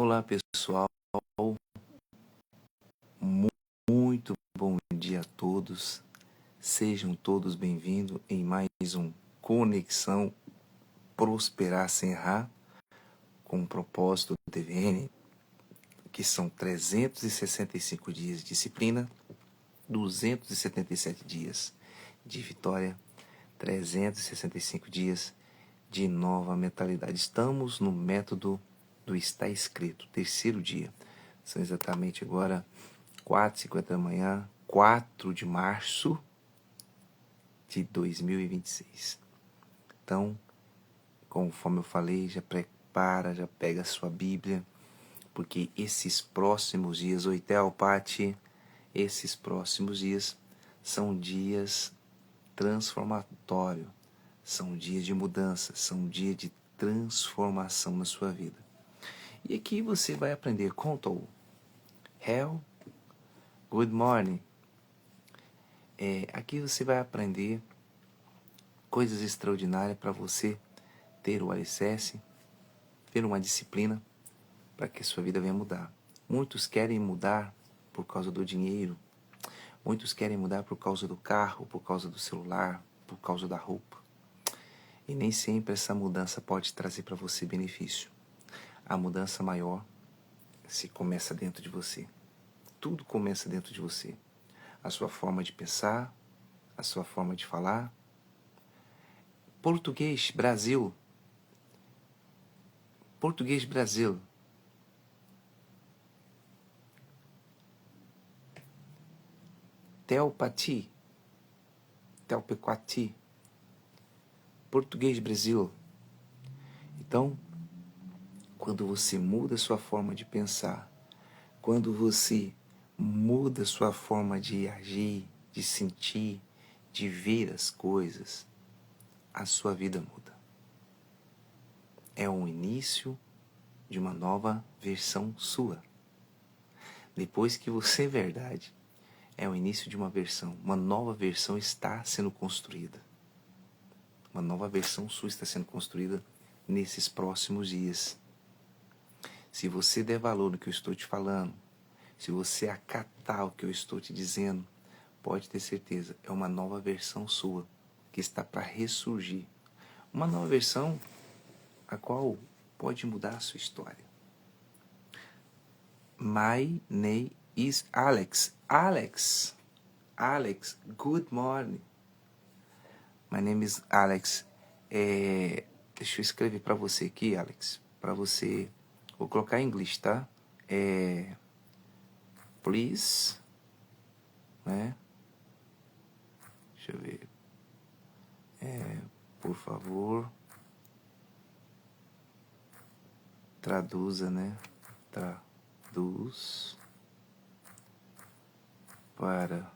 Olá pessoal, muito bom dia a todos. Sejam todos bem-vindos em mais um Conexão Prosperar Sem Errar, com o propósito do TVN, que são 365 dias de disciplina, 277 dias de vitória, 365 dias de nova mentalidade. Estamos no método do Está Escrito, terceiro dia. São exatamente agora 4h50 da manhã, 4 de março de 2026. Então, conforme eu falei, já prepara, já pega a sua Bíblia, porque esses próximos dias, Oitel, Pati, esses próximos dias são dias transformatórios, são dias de mudança, são dias de transformação na sua vida. E aqui você vai aprender Control, Hell, Good Morning. Aqui você vai aprender coisas extraordinárias para você ter o alicerce, ter uma disciplina para que a sua vida venha mudar. Muitos querem mudar por causa do dinheiro, muitos querem mudar por causa do carro, por causa do celular, por causa da roupa. E nem sempre essa mudança pode trazer para você benefício. A mudança maior se começa dentro de você. Tudo começa dentro de você. A sua forma de pensar, a sua forma de falar. Português, Brasil. Português, Brasil. Telpati. Telpequati. Português, Brasil. Então, quando você muda a sua forma de pensar, quando você muda a sua forma de agir, de sentir, de ver as coisas, a sua vida muda. É o início de uma nova versão sua. Depois que você é verdade, é o início de uma nova versão está sendo construída. Uma nova versão sua está sendo construída nesses próximos dias. Se você der valor no que eu estou te falando, se você acatar o que eu estou te dizendo, pode ter certeza, é uma nova versão sua que está para ressurgir. Uma nova versão a qual pode mudar a sua história. My name is Alex. Alex, good morning. My name is Alex. Deixa eu escrever para você aqui, Alex. Para você. Vou colocar em inglês, tá? Please. Né? Deixa eu ver. Por favor. Traduza, né? Traduz para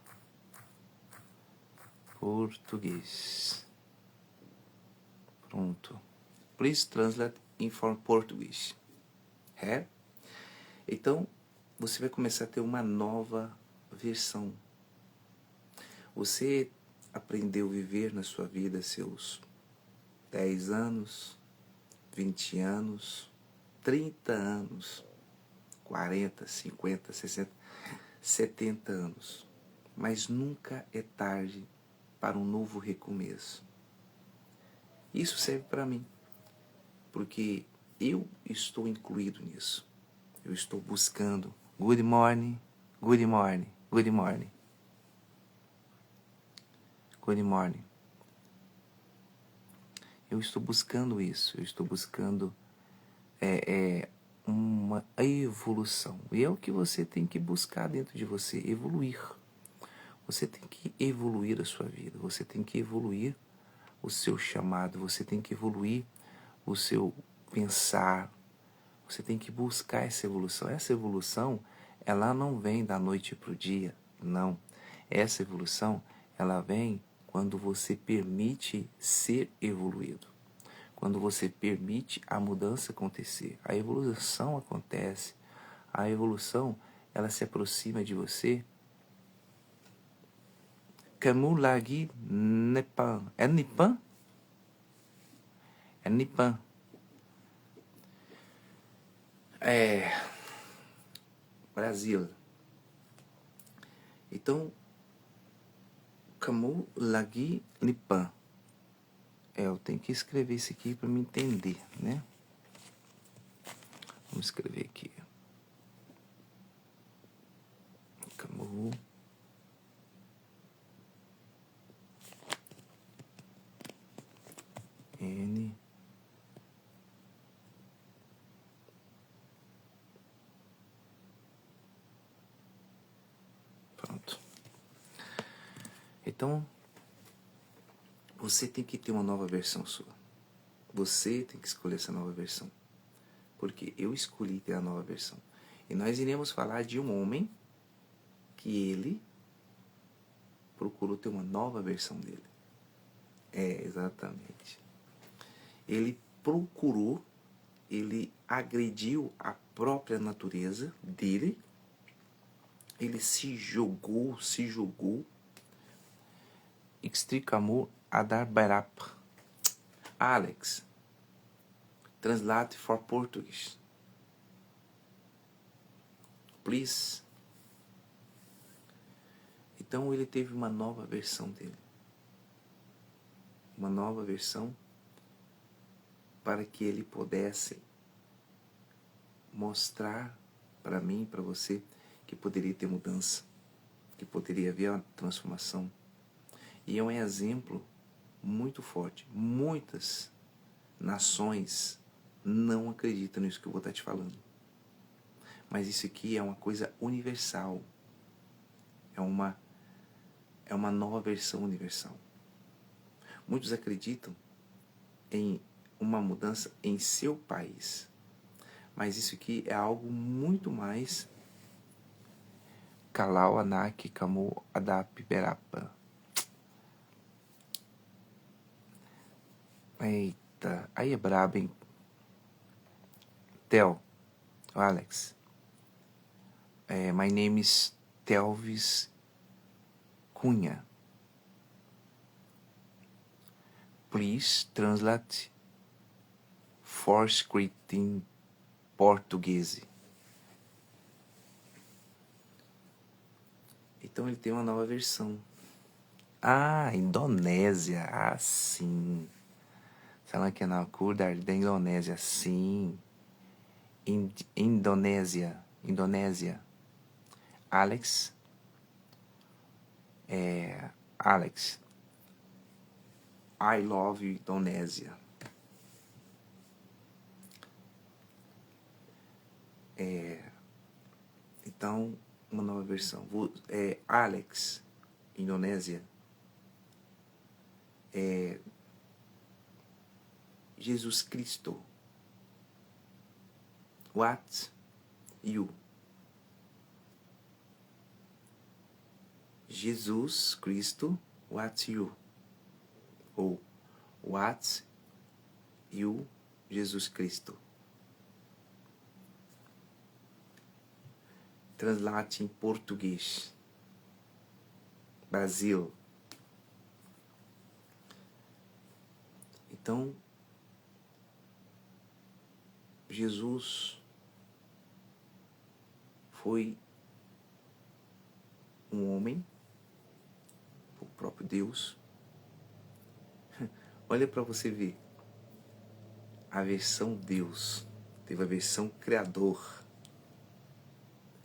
português. Pronto. Please translate in for Portuguese. Então, você vai começar a ter uma nova versão. Você aprendeu a viver na sua vida seus 10 anos, 20 anos, 30 anos, 40, 50, 60, 70 anos. Mas nunca é tarde para um novo recomeço. Isso serve para mim, porque eu estou incluído nisso. Eu estou buscando. Good morning, good morning, good morning. Good morning. Eu estou buscando isso. Eu estou buscando uma evolução. E é o que você tem que buscar dentro de você, evoluir. Você tem que evoluir a sua vida. Você tem que evoluir o seu chamado. Você tem que evoluir o seu pensar. Você tem que buscar essa evolução. Essa evolução, ela não vem da noite para o dia, não. Essa evolução, ela vem quando você permite ser evoluído. Quando você permite a mudança acontecer. A evolução acontece. A evolução, ela se aproxima de você. Camus lagi Nipan. É Nipan? É Nipan. Brasil. Então, Camus Lagui Lipan. Eu tenho que escrever isso aqui para me entender, né? Vamos escrever aqui. Camus N pronto. Então, você tem que ter uma nova versão sua. Você tem que escolher essa nova versão. Porque eu escolhi ter a nova versão. E nós iremos falar de um homem que ele procurou ter uma nova versão dele. Exatamente. Ele procurou, ele agrediu a própria natureza dele, ele se jogou, Extricamur Adarbarap. Alex, translate for Portuguese. Please. Então ele teve uma nova versão dele. Uma nova versão para que ele pudesse mostrar para mim e para você que poderia ter mudança, que poderia haver uma transformação. E é um exemplo muito forte. Muitas nações não acreditam nisso que eu vou estar te falando. Mas isso aqui é uma coisa universal. É uma nova versão universal. Muitos acreditam em uma mudança em seu país. Mas isso aqui é algo muito mais Kalau Anak Kamu Adap Berapa. Eita, aí é brabo, hein? Theo, Alex. My name is Telvis Cunha. Please translate for script in português. Então ele tem uma nova versão. Indonésia. Sim. Salam kenal kurdar da Indonésia. Sim. Indonésia. Alex. Alex. I love Indonésia. Então, uma nova versão. Alex, Indonésia. Jesus Cristo. What you? Jesus Cristo, what you? Ou what you, Jesus Cristo. Translate em português. Brasil. Então, Jesus foi um homem, o próprio Deus. Olha para você ver. A versão Deus. Teve a versão Criador.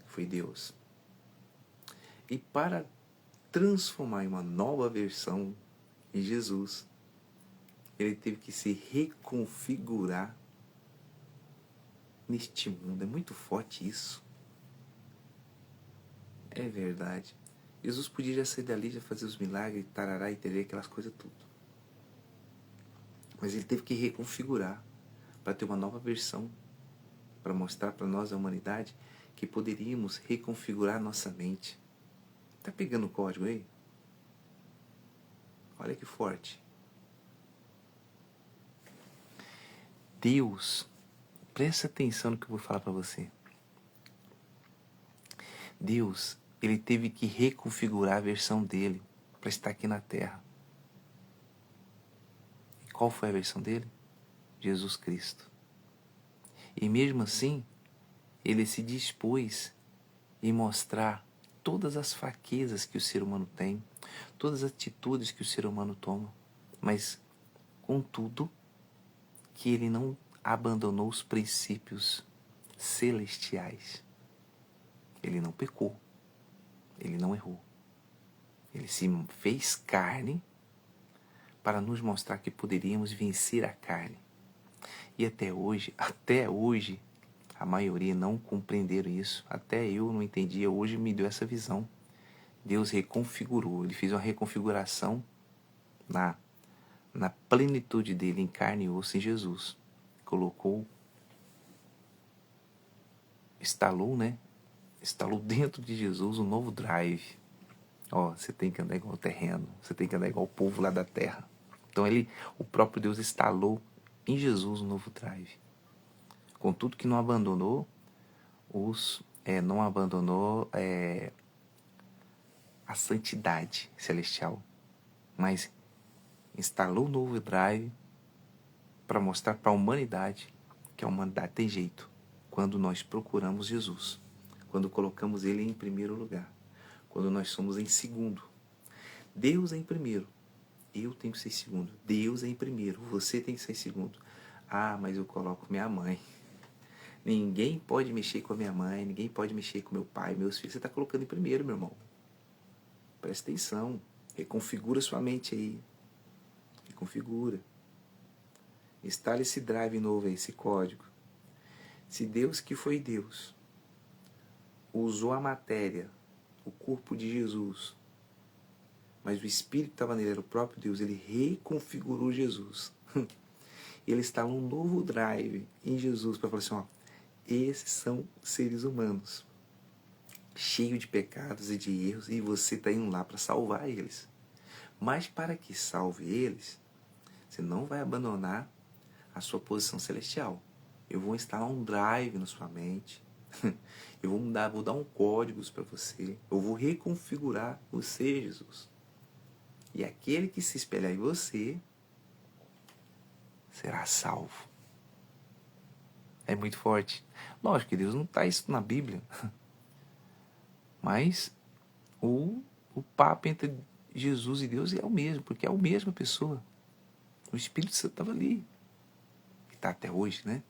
Foi Deus. E para transformar em uma nova versão em Jesus, ele teve que se reconfigurar neste mundo. É muito forte isso. É verdade. Jesus podia já sair dali, já fazer os milagres, tarará e terê, aquelas coisas tudo. Mas ele teve que reconfigurar para ter uma nova versão, para mostrar para nós, a humanidade, que poderíamos reconfigurar nossa mente. Tá pegando o código aí? Olha que forte. Deus, presta atenção no que eu vou falar para você. Deus, ele teve que reconfigurar a versão dele para estar aqui na Terra. E qual foi a versão dele? Jesus Cristo. E mesmo assim, Ele se dispôs em mostrar todas as fraquezas que o ser humano tem, todas as atitudes que o ser humano toma, mas, contudo, que ele não abandonou os princípios celestiais. Ele não pecou, ele não errou. Ele se fez carne para nos mostrar que poderíamos vencer a carne. E até hoje, a maioria não compreenderam isso. Até eu não entendia, hoje me deu essa visão. Deus reconfigurou, ele fez uma reconfiguração na plenitude dele, em carne e osso, em Jesus. Colocou, instalou dentro de Jesus um novo drive. Você tem que andar igual o terreno, você tem que andar igual o povo lá da terra. Então o próprio Deus instalou em Jesus um novo drive. Contudo que não abandonou a santidade celestial, mas instalou um novo drive para mostrar para a humanidade que a humanidade tem jeito quando nós procuramos Jesus, quando colocamos ele em primeiro lugar, quando nós somos em segundo. Deus é em primeiro, eu tenho que ser em segundo. Deus é em primeiro, você tem que ser em segundo. Mas eu coloco minha mãe. Ninguém pode mexer com a minha mãe, ninguém pode mexer com meu pai, meus filhos. Você está colocando em primeiro, meu irmão. Presta atenção, reconfigura sua mente aí. Reconfigura. Instale esse drive novo aí, esse código. Se Deus, que foi Deus, usou a matéria, o corpo de Jesus, mas o Espírito estava nele, era o próprio Deus, ele reconfigurou Jesus. Ele instalou um novo drive em Jesus para falar assim, esses são seres humanos, cheios de pecados e de erros, e você está indo lá para salvar eles. Mas para que salve eles, você não vai abandonar a sua posição celestial. Eu vou instalar um drive na sua mente. Eu vou dar um código para você. Eu vou reconfigurar você, Jesus. E aquele que se espelhar em você será salvo. É muito forte. Lógico que Deus não está isso na Bíblia. Mas o papo entre Jesus e Deus é o mesmo, porque é a mesma pessoa. O Espírito Santo estava ali. E está até hoje, né?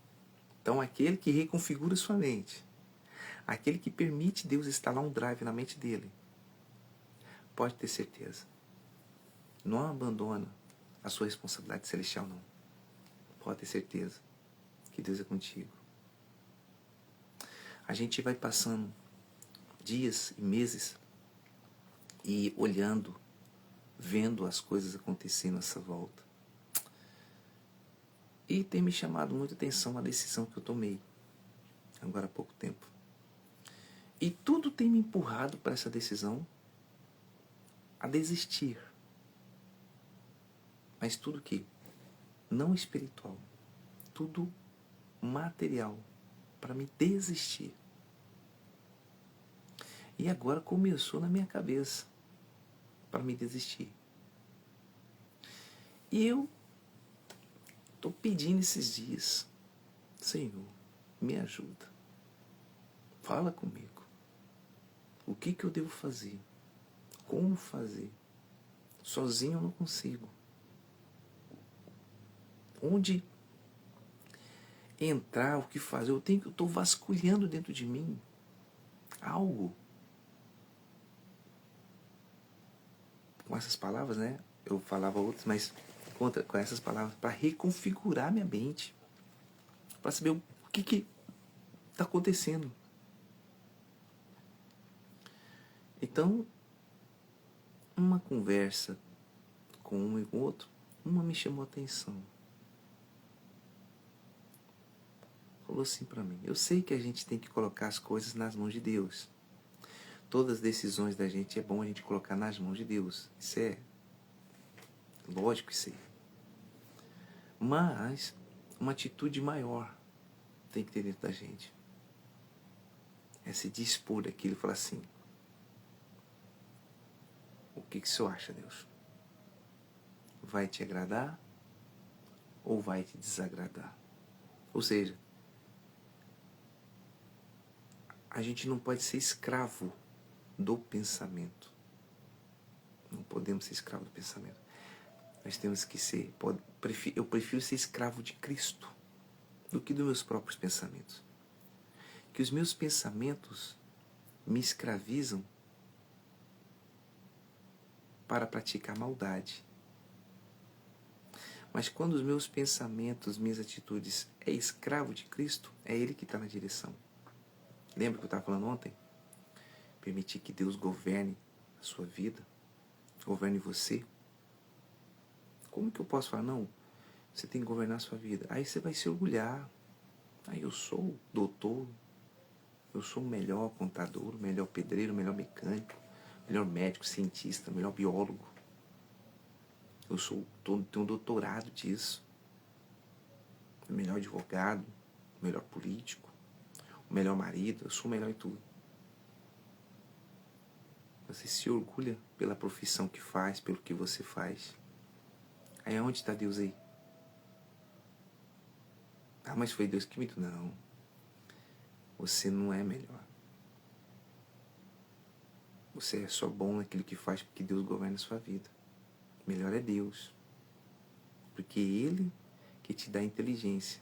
Então, aquele que reconfigura sua mente, aquele que permite Deus instalar um drive na mente dele, pode ter certeza. Não abandona a sua responsabilidade celestial, não. Pode ter certeza que Deus é contigo. A gente vai passando dias e meses e olhando, vendo as coisas acontecendo à nossa volta. E tem me chamado muita atenção a decisão que eu tomei agora há pouco tempo. E tudo tem me empurrado para essa decisão a desistir. Mas tudo que não espiritual, tudo material, para me desistir. E agora começou na minha cabeça para me desistir. E eu estou pedindo esses dias, Senhor, me ajuda. Fala comigo. O que eu devo fazer? Como fazer? Sozinho eu não consigo. Onde entrar, o que fazer? Eu estou vasculhando dentro de mim algo. Com essas palavras, né? Eu falava outras, mas com essas palavras para reconfigurar minha mente, para saber o que está acontecendo. Então, uma conversa com um e com o outro, uma me chamou a atenção. Falou assim para mim: eu sei que a gente tem que colocar as coisas nas mãos de Deus. Todas as decisões da gente é bom a gente colocar nas mãos de Deus. Isso é lógico, isso aí. Mas uma atitude maior tem que ter dentro da gente. É se dispor daquilo e falar assim: o que o senhor acha, Deus? Vai te agradar ou vai te desagradar? Ou seja, A gente não pode ser escravo do pensamento. Não podemos ser escravo do pensamento. Nós temos que ser... Eu prefiro ser escravo de Cristo do que dos meus próprios pensamentos. Que os meus pensamentos me escravizam para praticar maldade. Mas quando os meus pensamentos, minhas atitudes é escravo de Cristo, é Ele que está na direção. Lembra que eu estava falando ontem? Permitir que Deus governe a sua vida, governe você. Como que eu posso falar, não, você tem que governar a sua vida? Aí você vai se orgulhar. Aí eu sou doutor, eu sou o melhor contador, o melhor pedreiro, o melhor mecânico, o melhor médico, cientista, o melhor biólogo. Eu tenho um doutorado disso. O melhor advogado, o melhor político, o melhor marido, eu sou o melhor em tudo. Você se orgulha pela profissão que faz, pelo que você faz. Aí aonde está Deus aí? Ah, mas foi Deus que me deu. Não. Você não é melhor. Você é só bom naquilo que faz porque Deus governa a sua vida. Melhor é Deus. Porque Ele que te dá inteligência.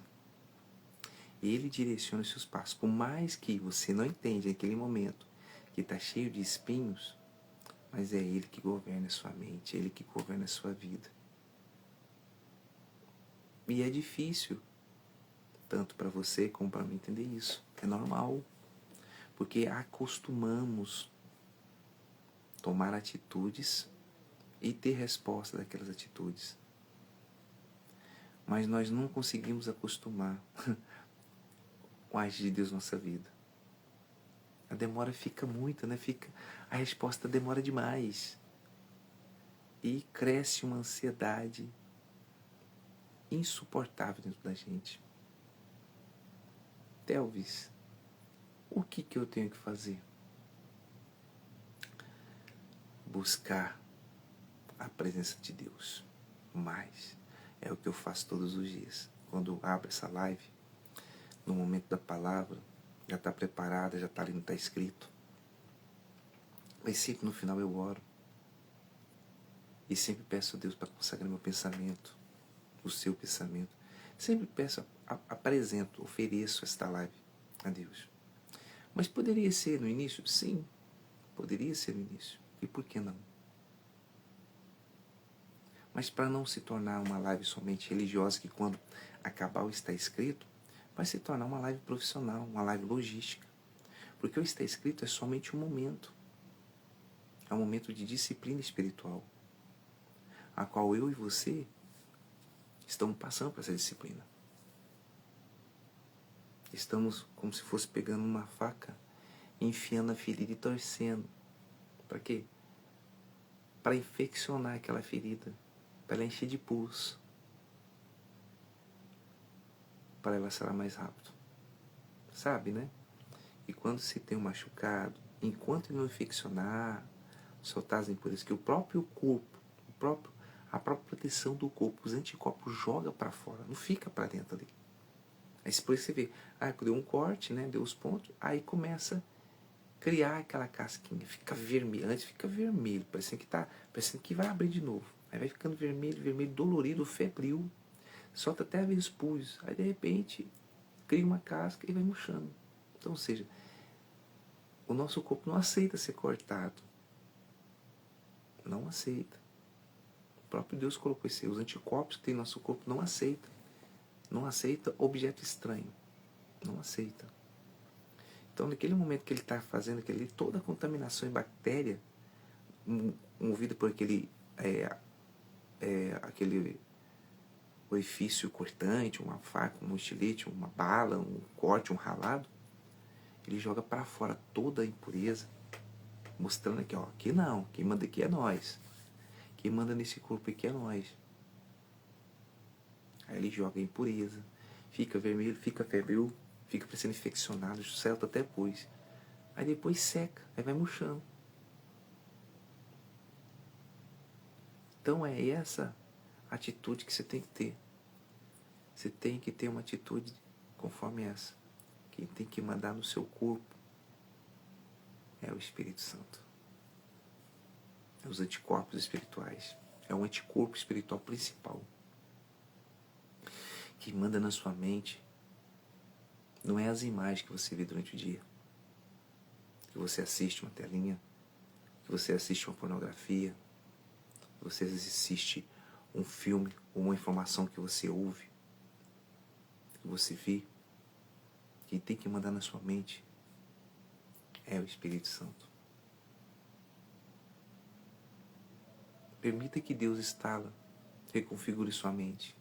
Ele direciona os seus passos. Por mais que você não entenda naquele momento que está cheio de espinhos, mas é Ele que governa a sua mente, é Ele que governa a sua vida. E é difícil, tanto para você como para mim entender isso. É normal. Porque acostumamos tomar atitudes e ter resposta daquelas atitudes. Mas nós não conseguimos acostumar com a agir de Deus na nossa vida. A demora fica muita, né? A resposta demora demais. E cresce uma ansiedade insuportável dentro da gente. Telvis, o que eu tenho que fazer? Buscar a presença de Deus. Mas é o que eu faço todos os dias. Quando eu abro essa live, no momento da palavra, já está preparada, já está ali, não está escrito. Mas sempre no final eu oro. E sempre peço a Deus para consagrar meu pensamento, o seu pensamento. Sempre peço, apresento, ofereço esta live a Deus. Mas poderia ser no início? Sim, poderia ser no início. E por que não? Mas para não se tornar uma live somente religiosa, que quando acabar o está escrito, vai se tornar uma live profissional, uma live logística. Porque o está escrito é somente um momento. É um momento de disciplina espiritual, a qual eu e você estamos passando por essa disciplina. Estamos como se fosse pegando uma faca, enfiando a ferida e torcendo. Para quê? Para infeccionar aquela ferida, para ela encher de pus, para ela sarar mais rápido. Sabe, né? E quando se tem um machucado, enquanto ele não infeccionar, soltar as impurezas, que o próprio corpo, a própria proteção do corpo, os anticorpos joga para fora, não fica para dentro ali. Aí depois você vê, deu um corte, né, deu os pontos, aí começa a criar aquela casquinha, fica vermelho, antes fica vermelho, parecendo que vai abrir de novo. Aí vai ficando vermelho, vermelho, dolorido, febril, solta até ver os pus, aí de repente cria uma casca e vai murchando. Então, ou seja, o nosso corpo não aceita ser cortado. Não aceita. O próprio Deus colocou isso aí. Os anticorpos que tem no nosso corpo não aceita. Não aceita objeto estranho. Não aceita. Então, naquele momento que ele está fazendo toda a contaminação em bactéria, movida por aquele orifício cortante, uma faca, um estilete, uma bala, um corte, um ralado, ele joga para fora toda a impureza, mostrando aqui, aqui não, quem manda aqui é nós. Quem manda nesse corpo aqui é nós. Aí ele joga a impureza, fica vermelho, fica febril, fica parecendo infeccionado, solta até pus. Aí depois seca, aí vai murchando. Então é essa atitude que você tem que ter. Você tem que ter uma atitude conforme essa. Quem tem que mandar no seu corpo É o Espírito Santo. É os anticorpos espirituais. É o anticorpo espiritual principal que manda na sua mente. Não é as imagens que você vê durante o dia, que você assiste uma telinha, que você assiste uma pornografia, que você assiste um filme ou uma informação que você ouve, que você vê. Quem tem que mandar na sua mente é o Espírito Santo. Permita que Deus instala, reconfigure sua mente.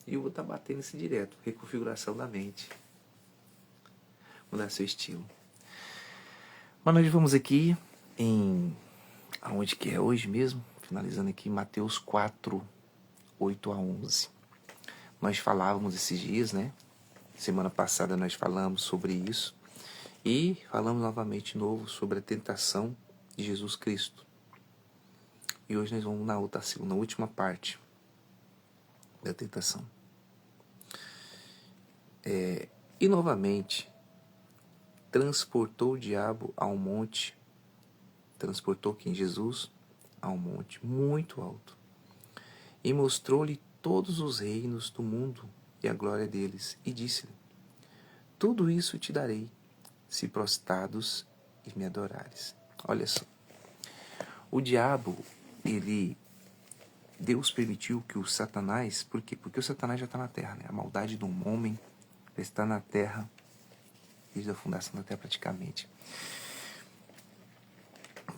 E eu vou estar batendo isso direto, reconfiguração da mente. Mudar seu estilo. Mas nós vamos aqui em... aonde que é hoje mesmo? Finalizando aqui, Mateus 4, 8 a 11. Nós falávamos esses dias, né? Semana passada nós falamos sobre isso. E falamos novamente de novo sobre a tentação de Jesus Cristo. E hoje nós vamos na última parte da tentação. E novamente, transportou o diabo a um monte, transportou quem? Jesus a um monte muito alto, e mostrou-lhe todos os reinos do mundo e a glória deles, e disse-lhe: tudo isso te darei, se prostrados e me adorares. Olha só, o diabo, Deus permitiu que o Satanás, por quê? Porque o Satanás já está na terra, né? A maldade do homem já está na terra, desde a fundação da terra praticamente.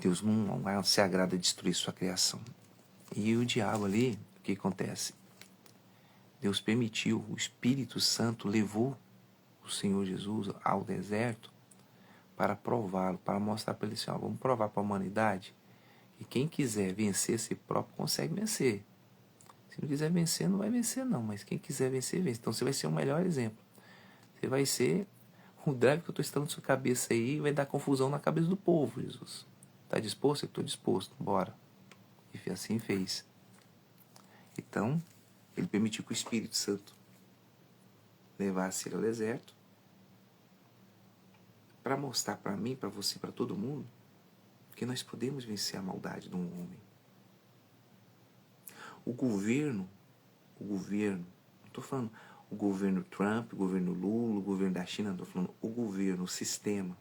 Deus não se agrada de destruir sua criação. E o diabo ali, o que acontece? Deus permitiu, o Espírito Santo levou o Senhor Jesus ao deserto para prová-lo, para mostrar para ele assim, vamos provar para a humanidade que quem quiser vencer si próprio consegue vencer. Se não quiser vencer, não vai vencer não, mas quem quiser vencer, vence. Então você vai ser o melhor exemplo. Você vai ser o drive que eu estou instalando na sua cabeça aí, vai dar confusão na cabeça do povo, Jesus. Está disposto? Eu estou disposto, bora. E assim fez. Então, ele permitiu que o Espírito Santo levasse ele ao deserto para mostrar para mim, para você, para todo mundo, que nós podemos vencer a maldade de um homem. O governo, não estou falando o governo Trump, o governo Lula, o governo da China, não estou falando o governo, o sistema,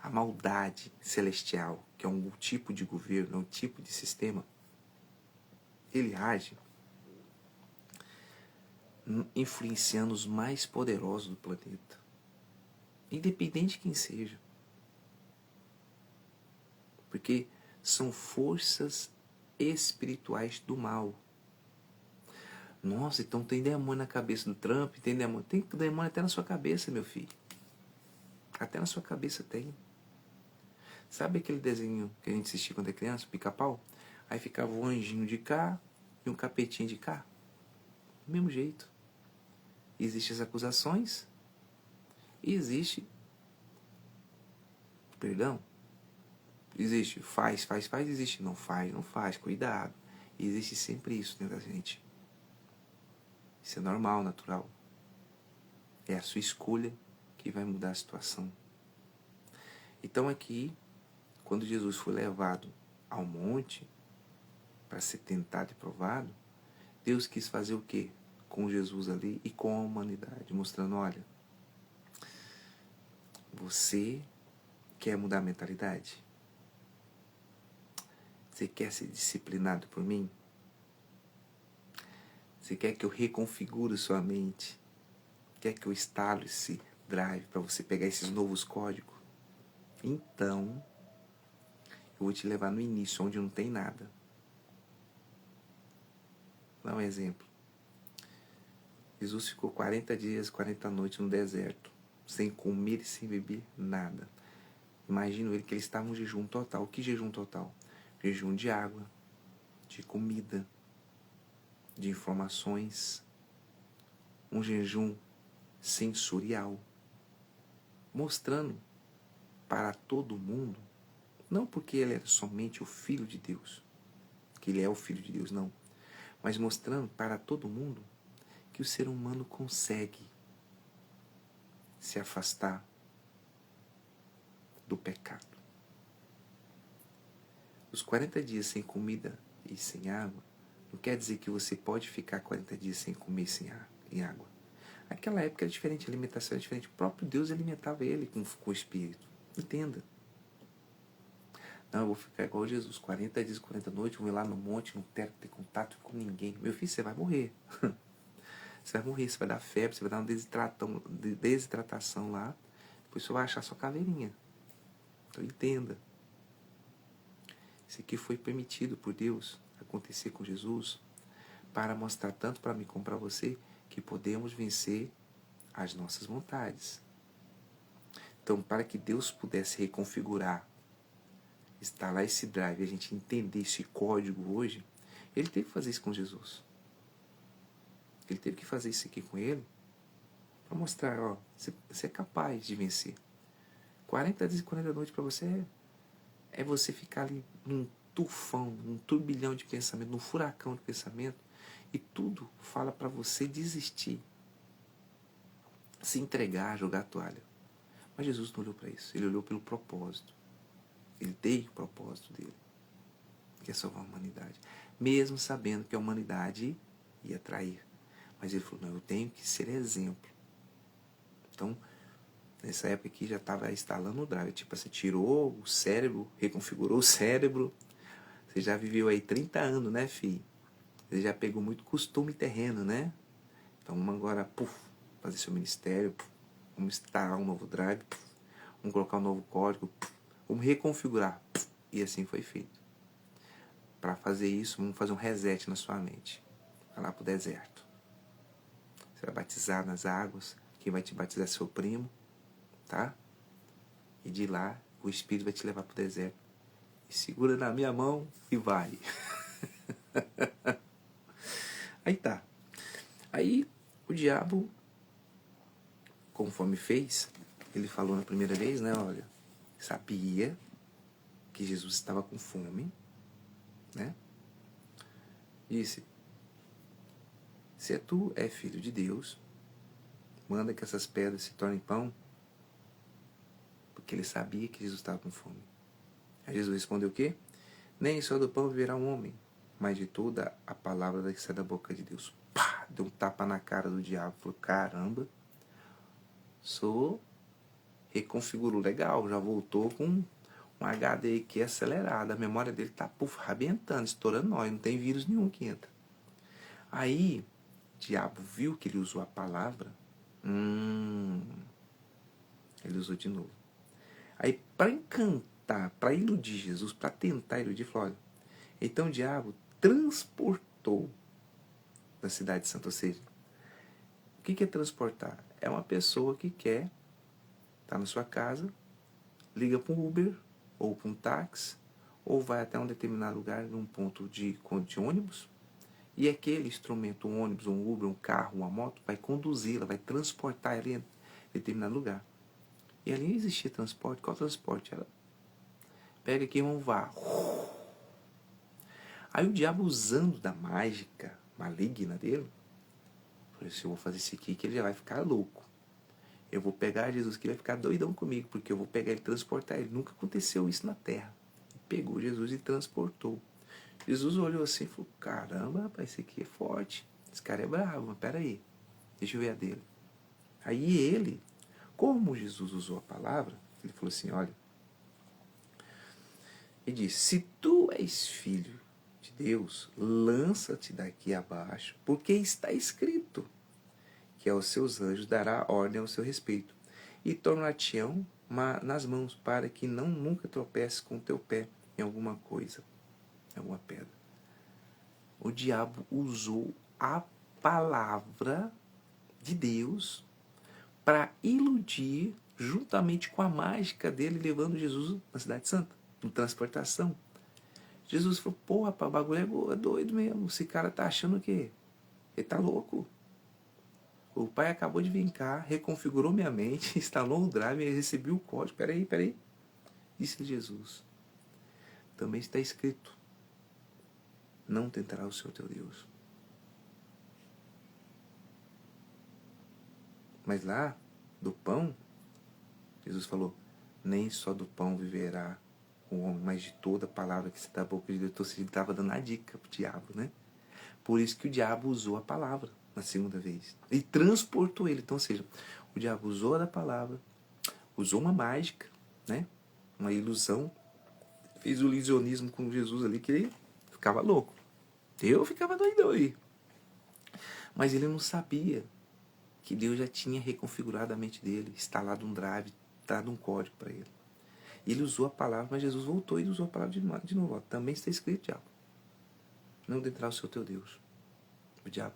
a maldade celestial, que é um tipo de governo, é um tipo de sistema, ele age influenciando os mais poderosos do planeta, independente de quem seja, porque são forças espirituais do mal. Nossa, então tem demônio na cabeça do Trump, tem demônio até na sua cabeça, meu filho. Até na sua cabeça tem. Sabe aquele desenho que a gente assistia quando é criança, Pica-Pau? Aí ficava um anjinho de cá e um capetinho de cá. Do mesmo jeito. Existem as acusações e existe perdão. Existe faz, existe não faz, cuidado. E existe sempre isso dentro da gente. Isso é normal, natural. É a sua escolha que vai mudar a situação. Então aqui, quando Jesus foi levado ao monte para ser tentado e provado, Deus quis fazer o quê? Com Jesus ali e com a humanidade, mostrando, olha, você quer mudar a mentalidade? Você quer ser disciplinado por mim? Você quer que eu reconfigure sua mente? Quer que eu instale esse drive para você pegar esses novos códigos? Então, eu vou te levar no início, onde não tem nada. Vou dar um exemplo. Jesus ficou 40 dias, 40 noites no deserto, sem comer e sem beber nada. Imagino ele que ele estava em um jejum total. Que jejum total? Jejum de água, de comida, de informações. Um jejum sensorial. Mostrando para todo mundo, não porque ele era somente o Filho de Deus, que ele é o Filho de Deus, não. Mas mostrando para todo mundo que o ser humano consegue se afastar do pecado. Os 40 dias sem comida e sem água não quer dizer que você pode ficar 40 dias sem comer em água. Naquela época era diferente, a alimentação era diferente. O próprio Deus alimentava ele com o Espírito. Entenda. Não, eu vou ficar igual Jesus, 40 dias, 40 noites, vou ir lá no monte, não quero ter contato com ninguém. Meu filho, você vai morrer. Você vai morrer, você vai dar febre, você vai dar uma desidratação lá. Depois você vai achar sua caveirinha. Então entenda. Isso aqui foi permitido por Deus acontecer com Jesus para mostrar tanto para mim como para você que podemos vencer as nossas vontades. Então, para que Deus pudesse reconfigurar, instalar esse drive, a gente entender esse código hoje, ele teve que fazer isso com Jesus. Ele teve que fazer isso aqui com ele para mostrar, ó, você é capaz de vencer. 40 dias e 40 noites para você é você ficar ali num tufão, num turbilhão de pensamento, num furacão de pensamento, e tudo fala para você desistir, se entregar, jogar a toalha. Mas Jesus não olhou para isso, ele olhou pelo propósito. Ele tem o propósito dele, que é salvar a humanidade. Mesmo sabendo que a humanidade ia trair. Mas ele falou, não, eu tenho que ser exemplo. Então, nessa época aqui já estava instalando o drive. Tipo, você tirou o cérebro, reconfigurou o cérebro. Você já viveu aí 30 anos, né, filho? Você já pegou muito costume terreno, né? Então, vamos agora, fazer seu ministério. Vamos instalar um novo drive. Vamos colocar um novo código. Vamos reconfigurar. E assim foi feito. Para fazer isso, vamos fazer um reset na sua mente. Vai lá pro deserto. Você vai batizar nas águas. Quem vai te batizar é seu primo. Tá? E de lá, o Espírito vai te levar pro deserto. E segura na minha mão e vai. Aí tá. Aí o diabo, conforme fez, ele falou na primeira vez, né? Olha, sabia que Jesus estava com fome, né? Disse, se tu é filho de Deus, manda que essas pedras se tornem pão, porque ele sabia que Jesus estava com fome. Aí Jesus respondeu o quê? Nem só do pão viverá um homem, mas de toda a palavra que sai da boca de Deus. Pá! Deu um tapa na cara do diabo. Falou, caramba, reconfigurou legal, já voltou com um HD aqui acelerado. A memória dele tá arrebentando, estourando nós, não tem vírus nenhum que entra. Aí, o diabo viu que ele usou a palavra, ele usou de novo. Aí, para encantar, para iludir Jesus, para tentar iludir, falou, olha, então o diabo transportou da cidade de Santo. Ou seja, o que é transportar? É uma pessoa que quer estar na sua casa, liga para um Uber ou para um táxi, ou vai até um determinado lugar, num ponto de ônibus, e aquele instrumento, um ônibus, um Uber, um carro, uma moto, vai conduzi-la, vai transportar ela em determinado lugar. E ali não existia transporte. Qual transporte? Ela pega aqui e vamos vá. Aí o diabo, usando da mágica maligna dele, falou assim, eu vou fazer isso aqui que ele já vai ficar louco. Eu vou pegar Jesus que ele vai ficar doidão comigo, porque eu vou pegar ele e transportar ele. Nunca aconteceu isso na terra. Pegou Jesus e transportou. Jesus olhou assim e falou, caramba, rapaz, esse aqui é forte. Esse cara é bravo, mas peraí, deixa eu ver a dele. Aí ele, como Jesus usou a palavra, ele falou assim, olha, ele disse, se tu és filho de Deus, lança-te daqui abaixo, porque está escrito que aos seus anjos dará ordem ao seu respeito, e tornar-te-ão nas mãos, para que nunca tropeces com o teu pé em alguma coisa, em alguma pedra. O diabo usou a palavra de Deus para iludir, juntamente com a mágica dele, levando Jesus na Cidade Santa, em transportação. Jesus falou, pô, rapaz, o bagulho é doido mesmo. Esse cara tá achando o quê? Ele tá louco. O pai acabou de vir cá, reconfigurou minha mente, instalou o drive e recebi o código. Peraí. Disse Jesus. Também está escrito, não tentará o Senhor teu Deus. Mas lá, do pão, Jesus falou, nem só do pão viverá o homem, mas de toda a palavra que se dá da boca de Deus. Então, ele estava dando a dica pro diabo, né? Por isso que o diabo usou a palavra na segunda vez. E transportou ele. Então, ou seja, o diabo usou a palavra, usou uma mágica, né? Uma ilusão, fez o ilusionismo com Jesus ali, que ele ficava louco. Eu ficava doidão aí. Mas ele não sabia que Deus já tinha reconfigurado a mente dele, instalado um drive, dado um código para ele. Ele usou a palavra, mas Jesus voltou e usou a palavra de novo. Ó. Também está escrito, diabo. Não dentrará o seu teu Deus. O diabo.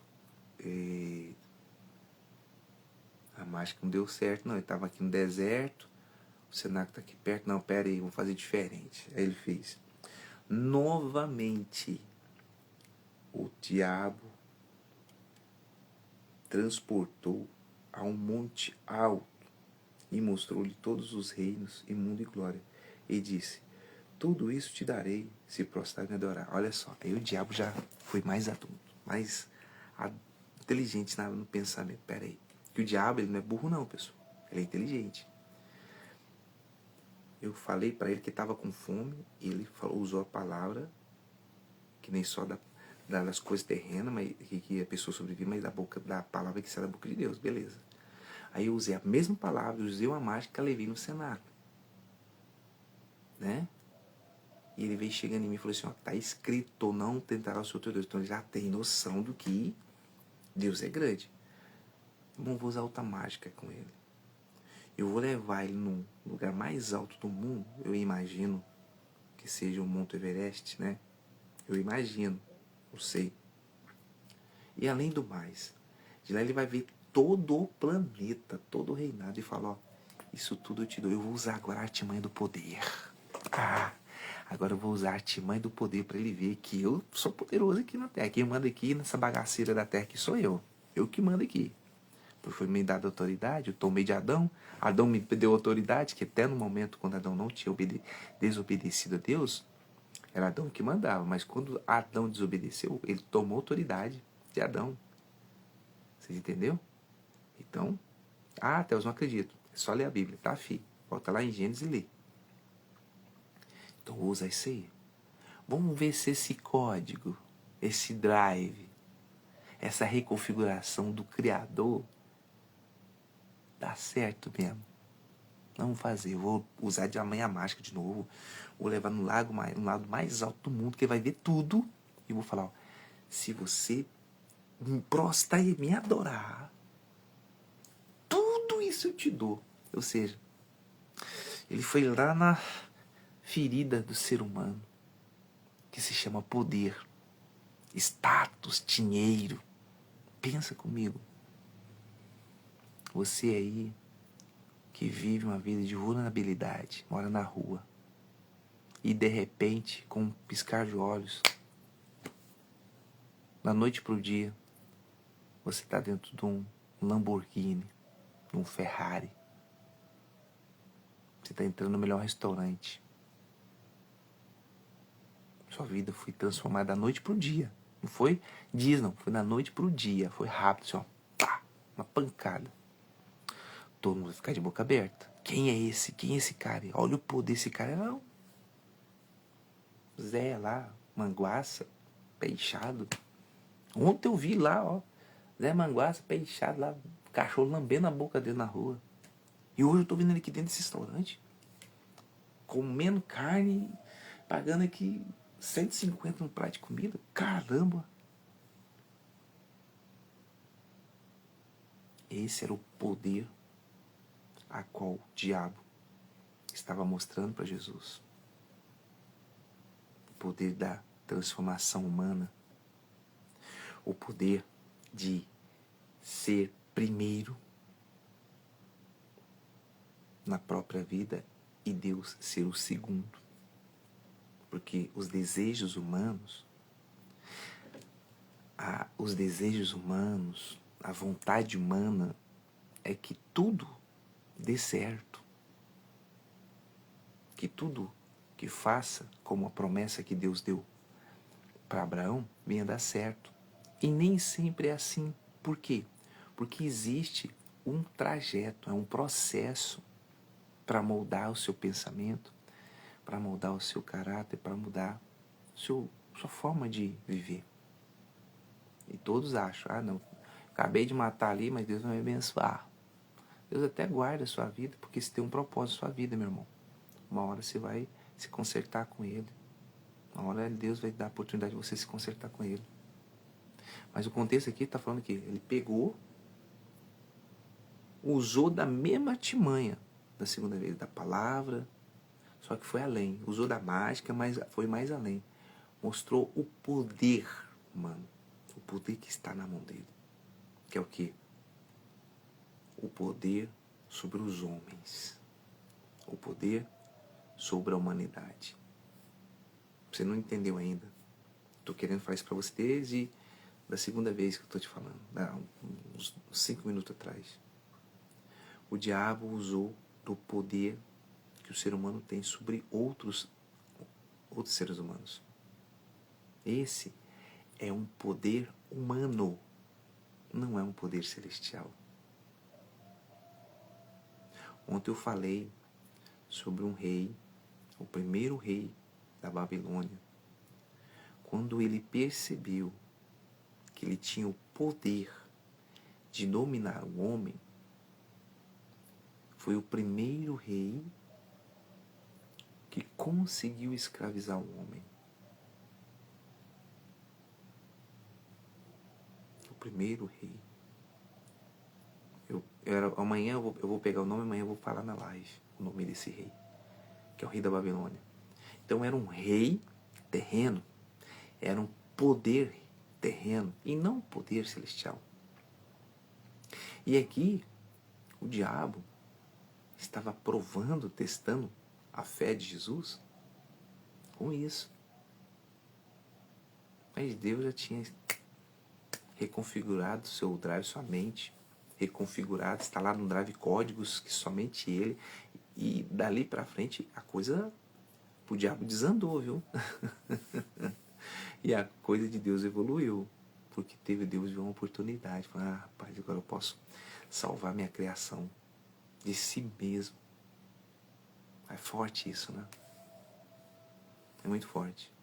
A mágica não deu certo, não. Ele estava aqui no deserto. O cenáculo está aqui perto. Não, pera aí, vou fazer diferente. Aí ele fez. Novamente, o diabo transportou a um monte alto e mostrou-lhe todos os reinos e mundo e glória. E disse, tudo isso te darei, se prostrar e me adorar. Olha só, aí o diabo já foi mais adulto, mais inteligente no pensamento. Pera aí, que o diabo ele não é burro não, pessoal. Ele é inteligente. Eu falei para ele que estava com fome, e ele usou a palavra, que nem só das coisas terrenas, mas que a pessoa sobrevive, mas da palavra que sai da boca de Deus, beleza. Aí eu usei a mesma palavra, usei uma mágica, levei no cenário. Né? E ele veio chegando em mim e falou assim, ó, tá escrito, não tentará o seu teu Deus. Então ele já tem noção do que Deus é grande. Não vou usar outra mágica com ele. Eu vou levar ele num lugar mais alto do mundo, eu imagino que seja o Monte Everest, né? Eu imagino, não sei. E além do mais, de lá ele vai ver todo o planeta, todo o reinado e falar, ó, isso tudo eu te dou. Eu vou usar agora a artimanha do poder. Agora eu vou usar a artimanha do poder para ele ver que eu sou poderoso aqui na Terra. Quem manda aqui nessa bagaceira da Terra aqui sou eu. Eu que mando aqui. Porque foi me dada autoridade, eu tomei de Adão. Adão me deu autoridade, que até no momento quando Adão não tinha desobedecido a Deus, era Adão que mandava. Mas quando Adão desobedeceu, ele tomou autoridade de Adão. Vocês entenderam? Então, Teus, não acredito. É só ler a Bíblia, tá, filho? Volta lá em Gênesis e lê. Então usa isso aí. Vamos ver se esse código, esse drive, essa reconfiguração do Criador dá certo mesmo. Vamos fazer. Eu vou usar de amanhã a mágica de novo. Vou levar no lado mais alto do mundo, que vai ver tudo. E vou falar, ó, se você me prostrar e me adorar, tudo isso eu te dou. Ou seja, ele foi lá na ferida do ser humano, que se chama poder, status, dinheiro. Pensa comigo. Você aí que vive uma vida de vulnerabilidade, mora na rua, e de repente, com um piscar de olhos, da noite pro dia, você está dentro de um Lamborghini, de um Ferrari. Você está entrando no melhor restaurante. Sua vida foi transformada da noite pro dia. Não foi dias, não. Foi da noite pro dia. Foi rápido, assim, ó. Pá, uma pancada. Todo mundo vai ficar de boca aberta. Quem é esse? Quem é esse cara? Olha o poder desse cara. Não. Zé lá, Manguaça, peixado. Ontem eu vi lá, ó. Zé Manguaça, peixado lá. Cachorro lambendo a boca dele na rua. E hoje eu tô vendo ele aqui dentro desse restaurante. Comendo carne, pagando aqui 150 no prato de comida. Caramba! Esse era o poder a qual o diabo estava mostrando para Jesus. O poder da transformação humana. O poder de ser primeiro na própria vida e Deus ser o segundo. Porque os desejos humanos, a vontade humana é que tudo dê certo. Que tudo que faça, como a promessa que Deus deu para Abraão, venha dar certo. E nem sempre é assim. Por quê? Porque existe um trajeto, é um processo para moldar o seu pensamento, para moldar o seu caráter, para mudar sua forma de viver. E todos acham, não, acabei de matar ali, mas Deus vai me abençoar. Deus até guarda a sua vida, porque você tem um propósito na sua vida, meu irmão. Uma hora você vai se consertar com Ele. Uma hora Deus vai dar a oportunidade de você se consertar com Ele. Mas o contexto aqui está falando que ele pegou, usou da mesma artimanha da segunda vez, da palavra, só que foi além. Usou da mágica, mas foi mais além. Mostrou o poder, mano. O poder que está na mão dele. Que é o quê? O poder sobre os homens. O poder sobre a humanidade. Você não entendeu ainda. Estou querendo falar isso para você desde da segunda vez que eu estou te falando. Uns 5 minutos atrás. O diabo usou do poder que o ser humano tem sobre outros seres humanos. Esse é um poder humano, não é um poder celestial. Ontem eu falei sobre um rei, o primeiro rei da Babilônia. Quando ele percebeu que ele tinha o poder de dominar o homem, foi o primeiro rei que conseguiu escravizar o homem. O primeiro rei. Amanhã eu vou pegar o nome, amanhã eu vou falar na live o nome desse rei, que é o rei da Babilônia. Então era um rei terreno, era um poder terreno e não um poder celestial. E aqui o diabo estava provando, testando a fé de Jesus com isso. Mas Deus já tinha reconfigurado seu drive, sua mente, reconfigurado, instalado no drive códigos que somente ele, e dali pra frente a coisa, o diabo desandou, viu? E a coisa de Deus evoluiu, porque Deus viu uma oportunidade, falou, rapaz, agora eu posso salvar minha criação de si mesmo. É forte isso, né? É muito forte.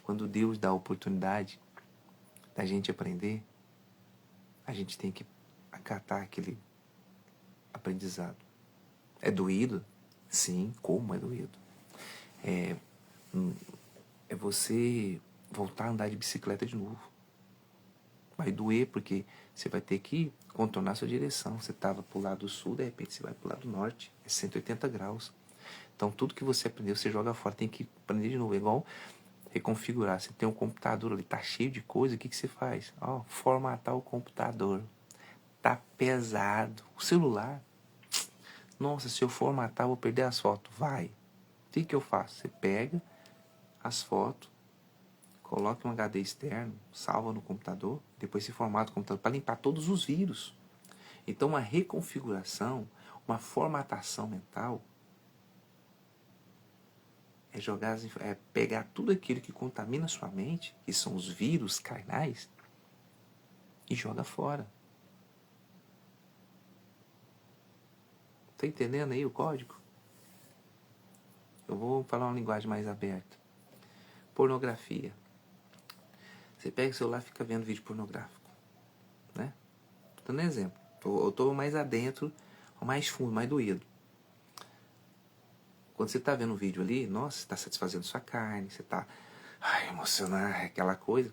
Quando Deus dá a oportunidade da gente aprender, a gente tem que acatar aquele aprendizado. É doído? Sim, como é doído? É você voltar a andar de bicicleta de novo. Vai doer porque você vai ter que contornar sua direção. Você estava para o lado sul, de repente você vai para o lado norte. É 180 graus. Então tudo que você aprendeu, você joga fora. Tem que aprender de novo. É igual reconfigurar. Você tem um computador ali, tá cheio de coisa. O que você faz? Formatar o computador. Tá pesado. O celular. Nossa, se eu formatar, eu vou perder as fotos. Vai. O que eu faço? Você pega as fotos, coloca um HD externo, salva no computador, depois se formata o computador para limpar todos os vírus. Então, uma reconfiguração, uma formatação mental é pegar tudo aquilo que contamina a sua mente, que são os vírus carnais, e joga fora. Tá entendendo aí o código? Eu vou falar uma linguagem mais aberta. Pornografia. Você pega o celular e fica vendo vídeo pornográfico, né? Tô dando exemplo. Eu tô mais adentro, mais fundo, mais doído. Quando você está vendo um vídeo ali, nossa, você está satisfazendo sua carne, você está emocionado, aquela coisa.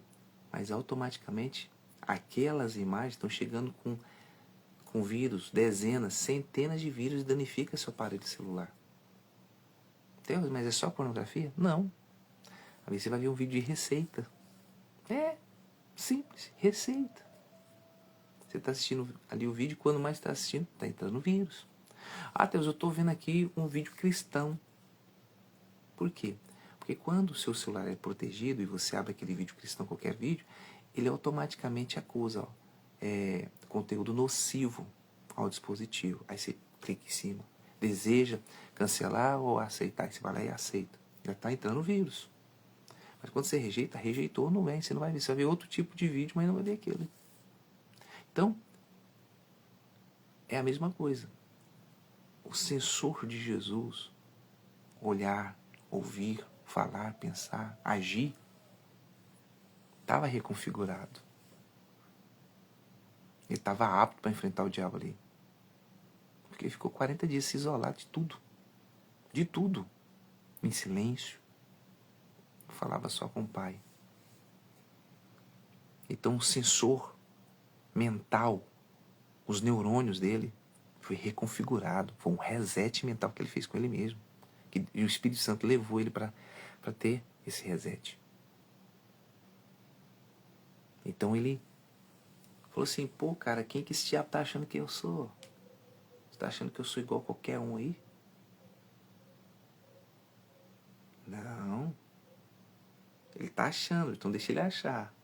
Mas automaticamente, aquelas imagens estão chegando com vírus, dezenas, centenas de vírus e danifica seu aparelho celular. Deus, mas é só pornografia? Não. Aí você vai ver um vídeo de receita. É simples, receita. Você está assistindo ali o vídeo, quando mais está assistindo, está entrando vírus. Deus, eu estou vendo aqui um vídeo cristão. Por quê? Porque quando o seu celular é protegido e você abre aquele vídeo cristão, qualquer vídeo, ele automaticamente acusa conteúdo nocivo ao dispositivo. Aí você clica em cima. Deseja cancelar ou aceitar? Aí você vai lá e aceita. Já está entrando vírus. Mas quando você rejeita, rejeitou, não vem. Você não vai ver. Você vai ver outro tipo de vídeo, mas não vai ver aquele. Então, é a mesma coisa. o sensor de Jesus, olhar, ouvir, falar, pensar, agir, estava reconfigurado. Ele estava apto para enfrentar o diabo ali. Porque ele ficou 40 dias se isolado de tudo. De tudo. Em silêncio. Falava só com o Pai. Então o sensor mental, os neurônios dele, foi reconfigurado. Foi um reset mental que ele fez com ele mesmo. E o Espírito Santo levou ele para ter esse reset. Então ele falou assim, pô, cara, quem que esse diabo tá achando que eu sou? Você tá achando que eu sou igual a qualquer um aí? Não. Ele tá achando, então deixa ele achar.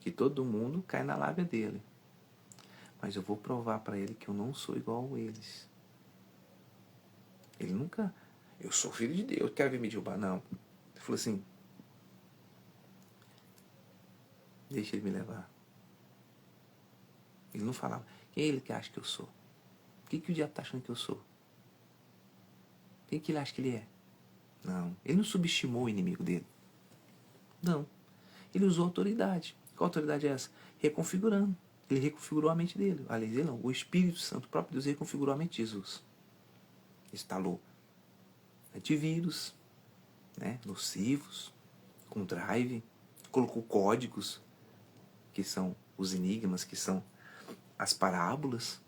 Que todo mundo cai na lábia dele. Mas eu vou provar para ele que eu não sou igual a eles. Ele nunca... Eu sou filho de Deus, quero ver me derrubar. Não. Ele falou assim, deixa ele me levar. Ele não falava, quem é ele que acha que eu sou? O que o diabo tá achando que eu sou? Quem que ele acha que ele é? Não. Ele não subestimou o inimigo dele. Não. Ele usou autoridade. Qual autoridade é essa? Reconfigurando. Ele reconfigurou a mente dele. Aliás, ele não. O Espírito Santo, o próprio Deus, reconfigurou a mente de Jesus. Instalou antivírus, né, nocivos, com drive, colocou códigos, que são os enigmas, que são as parábolas.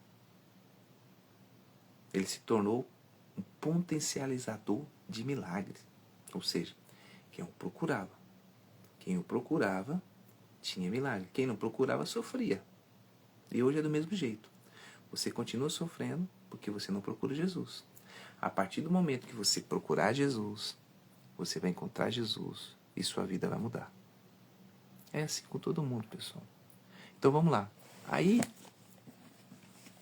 Ele se tornou um potencializador de milagres. Ou seja, quem o procurava. Quem o procurava tinha milagre. Quem não procurava sofria. E hoje é do mesmo jeito. Você continua sofrendo porque você não procura Jesus. A partir do momento que você procurar Jesus, você vai encontrar Jesus e sua vida vai mudar. É assim com todo mundo, pessoal. Então vamos lá. Aí,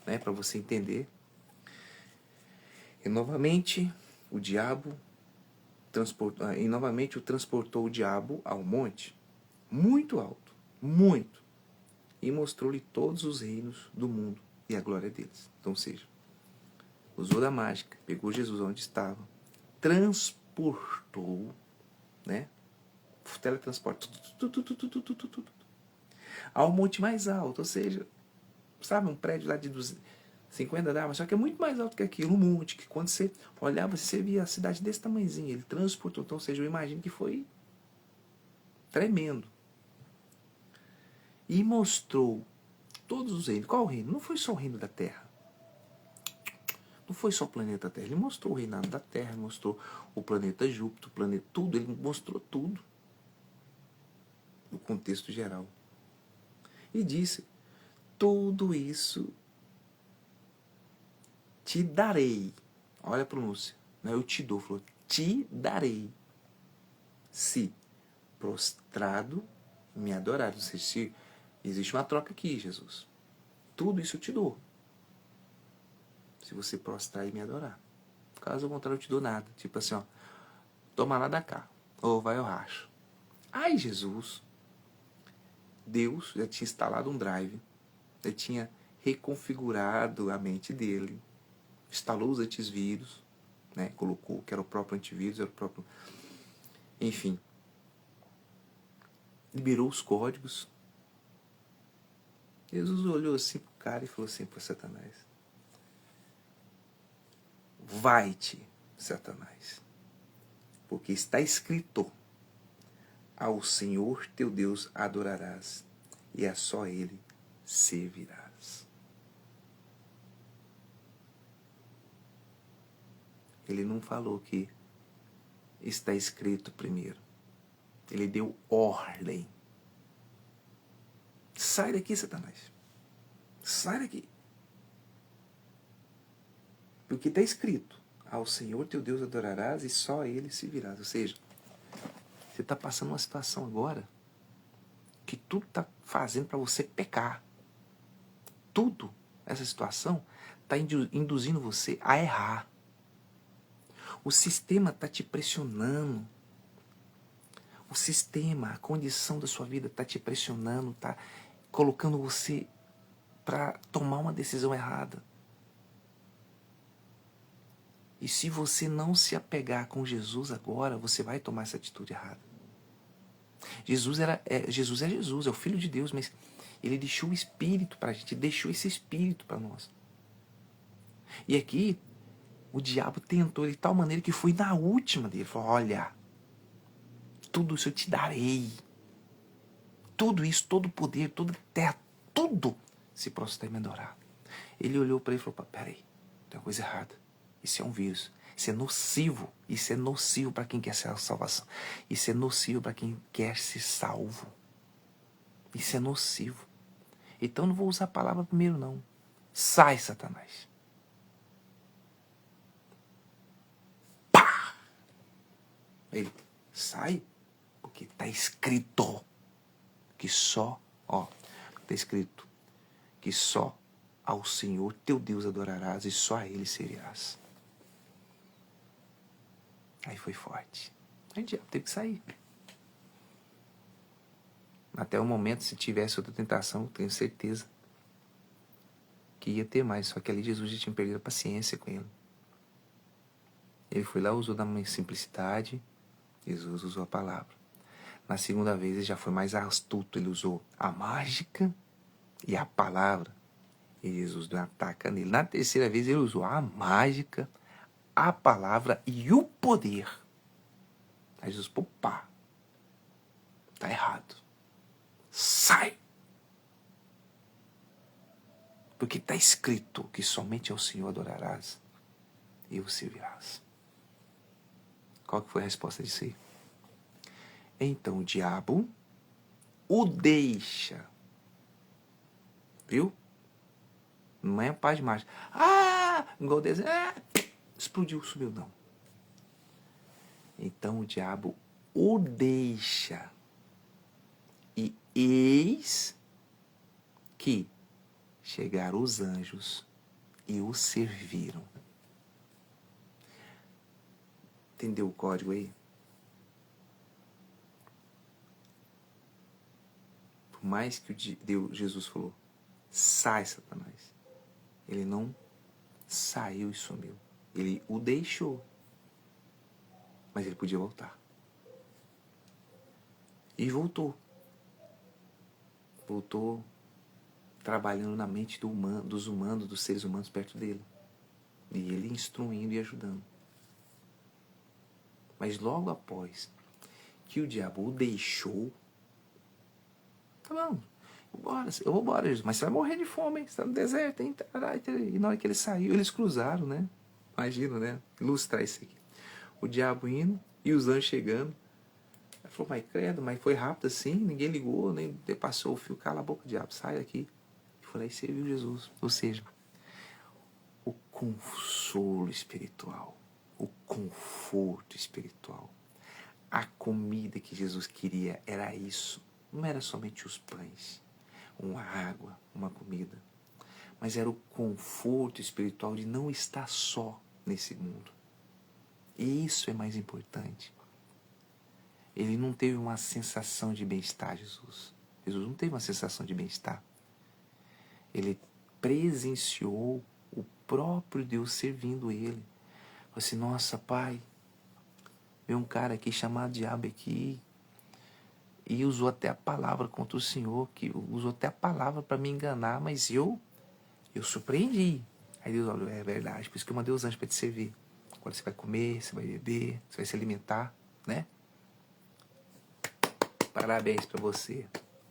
né, para você entender, e novamente o transportou o diabo ao monte, muito alto, muito, e mostrou-lhe todos os reinos do mundo e a glória deles. Então, ou seja, usou da mágica, pegou Jesus onde estava, transportou, né? Teletransporte ao monte mais alto, ou seja, sabe, um prédio lá de 50 andares, só que é muito mais alto que aquilo, um monte, que quando você olhava, você via a cidade desse tamanhozinho, ele transportou, então, ou seja, eu imagino que foi tremendo. E mostrou todos os reinos. Qual o reino? Não foi só o reino da Terra. Não foi só o planeta Terra. Ele mostrou o reinado da Terra, mostrou o planeta Júpiter, o planeta, tudo. Ele mostrou tudo. No contexto geral. E disse, tudo isso te darei. Olha a pronúncia. Não é eu te dou, falou, te darei. Se prostrado me adorar. Ou seja, se existe uma troca aqui, Jesus. Tudo isso eu te dou. Se você prostrar e me adorar. Caso contrário, eu te dou nada. Tipo assim, ó. Toma lá da cá. Ou vai ao racho. Ai, Jesus. Deus já tinha instalado um drive. Já tinha reconfigurado a mente dele. Instalou os antivírus. Né? Colocou que era o próprio antivírus, era o próprio... Enfim. Liberou os códigos. Jesus olhou assim pro cara e falou assim para Satanás. Vai-te, Satanás. Porque está escrito, ao Senhor teu Deus adorarás, e a só Ele servirás. Ele não falou que está escrito primeiro. Ele deu ordem. Sai daqui, Satanás. Sai daqui. Porque está escrito, ao Senhor teu Deus adorarás, e só a Ele servirás. Ou seja, você está passando uma situação agora que tudo está fazendo para você pecar. Tudo, essa situação, está induzindo você a errar. O sistema está te pressionando. O sistema, a condição da sua vida está te pressionando, está colocando você para tomar uma decisão errada. E se você não se apegar com Jesus agora, você vai tomar essa atitude errada. Jesus é Jesus, é o Filho de Deus, mas ele deixou o Espírito para a gente, deixou esse Espírito para nós. E aqui, o diabo tentou ele de tal maneira que foi na última dele. Falou, olha, tudo isso eu te darei. Tudo isso, todo o poder, toda a terra, tudo se prostrar e me adorar. Ele olhou para ele e falou, peraí, tem uma coisa errada. Isso é um vírus. Isso é nocivo. Isso é nocivo para quem quer ser a salvação. Isso é nocivo para quem quer ser salvo. Isso é nocivo. Então não vou usar a palavra primeiro, não. Sai, Satanás. Pá! Ele, sai, porque está escrito que só, está escrito que só ao Senhor teu Deus adorarás e só a Ele servirás. Aí foi forte. Aí o diabo teve que sair. Até o momento, se tivesse outra tentação, tenho certeza que ia ter mais. Só que ali Jesus já tinha perdido a paciência com ele. Ele foi lá, usou da simplicidade. Jesus usou a palavra. Na segunda vez, ele já foi mais astuto. Ele usou a mágica e a palavra. E Jesus deu uma taca nele. Na terceira vez, ele usou a mágica, a palavra e o poder. Aí Jesus, pá, tá errado. Sai! Porque está escrito que somente ao Senhor adorarás e o servirás. Qual que foi a resposta disso aí? Então o diabo o deixa. Viu? Não é paz de mágica. Igual o desenho. Explodiu, sumiu, não. Então o diabo o deixa. E eis que chegaram os anjos e o serviram. Entendeu o código aí? Por mais que Jesus falou, sai, Satanás. Ele não saiu e sumiu. Ele o deixou. Mas ele podia voltar. E voltou. Voltou trabalhando na mente dos humanos, dos seres humanos perto dele. E ele instruindo e ajudando. Mas logo após que o diabo o deixou, tá bom, eu vou embora, Jesus, mas você vai morrer de fome, hein? Você tá no deserto, hein? E na hora que ele saiu, eles cruzaram, né? Imagina, né? Ilustrar isso aqui. O diabo indo e os anjos chegando. Ele falou, mas credo, mas foi rápido assim, ninguém ligou, nem passou o fio, cala a boca, diabo, sai daqui. E foi lá e serviu Jesus. Ou seja, o consolo espiritual, o conforto espiritual, a comida que Jesus queria era isso. Não era somente os pães, uma água, uma comida, mas era o conforto espiritual de não estar só nesse mundo. E isso é mais importante. Ele não teve uma sensação de bem-estar, Jesus. Jesus não teve uma sensação de bem-estar. Ele presenciou o próprio Deus servindo ele. Falou assim, nossa, Pai, veio um cara aqui chamado diabo aqui e usou até a palavra contra o Senhor, que usou até a palavra para me enganar, mas eu surpreendi. Aí Deus, olha, é verdade, por isso que eu mandei os anjos para te servir. Agora você vai comer, você vai beber, você vai se alimentar, né? Parabéns para você.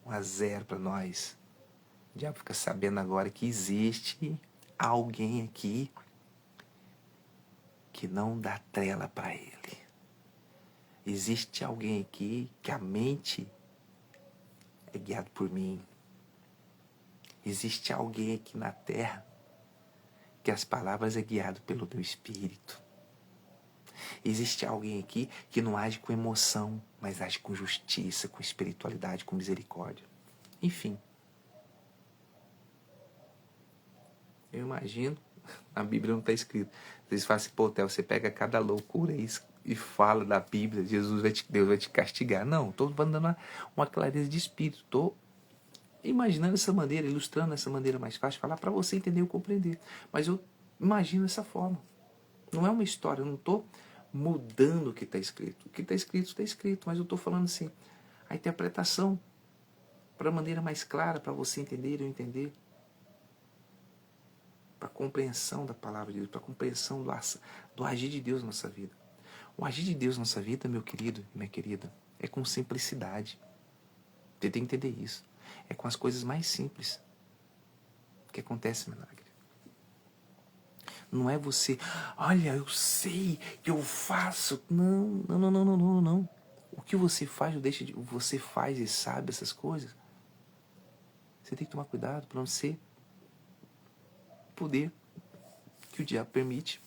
1-0 para nós. O diabo fica sabendo agora que existe alguém aqui que não dá trela para ele. Existe alguém aqui que a mente é guiada por mim. Existe alguém aqui na terra que as palavras é guiado pelo meu espírito. Existe alguém aqui que não age com emoção, mas age com justiça, com espiritualidade, com misericórdia. Enfim. Eu imagino, na Bíblia não está escrito. Eles falam assim, pô, Theo, você pega cada loucura e fala da Bíblia, Deus vai te castigar. Não, estou dando uma clareza de espírito. Estou imaginando essa maneira, ilustrando essa maneira mais fácil, falar para você entender e compreender. Mas eu imagino dessa forma. Não é uma história, eu não estou mudando o que está escrito. O que está escrito, mas eu estou falando assim, a interpretação para a maneira mais clara, para você entender, eu entender. Para a compreensão da palavra de Deus, para a compreensão do agir de Deus na nossa vida. O agir de Deus na nossa vida, meu querido e minha querida, é com simplicidade. Você tem que entender isso. É com as coisas mais simples que acontece milagre. Não é você, olha, eu sei, eu faço. Não, não, não, não, não, não, não. O que você faz, você faz e sabe essas coisas. Você tem que tomar cuidado para não ser poder que o diabo permite.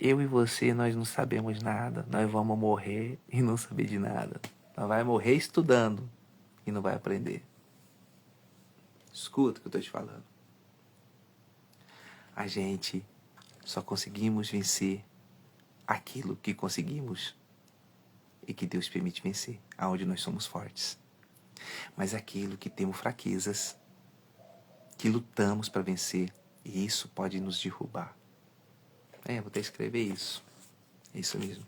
Eu e você, nós não sabemos nada. Nós vamos morrer e não saber de nada. Nós vamos morrer estudando e não vai aprender. Escuta o que eu estou te falando. A gente só conseguimos vencer aquilo que conseguimos e que Deus permite vencer, aonde nós somos fortes. Mas aquilo que temos fraquezas, que lutamos para vencer, e isso pode nos derrubar. Vou até escrever isso. É isso mesmo.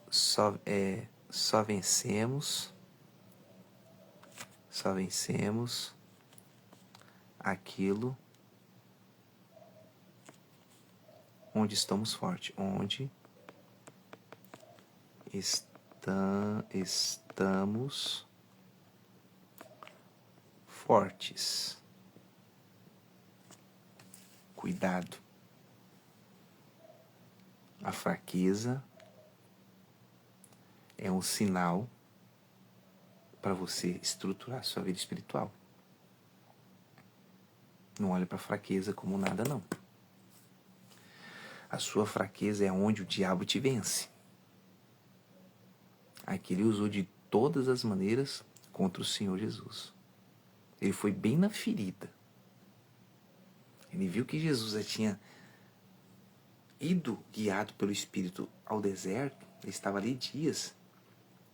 Só vencemos aquilo onde estamos fortes, onde estamos fortes. Cuidado. A fraqueza é um sinal para você estruturar sua vida espiritual. Não olhe para a fraqueza como nada, não. A sua fraqueza é onde o diabo te vence. Aqui ele usou de todas as maneiras contra o Senhor Jesus. Ele foi bem na ferida. Ele viu que Jesus já tinha ido guiado pelo Espírito ao deserto. Ele estava ali dias.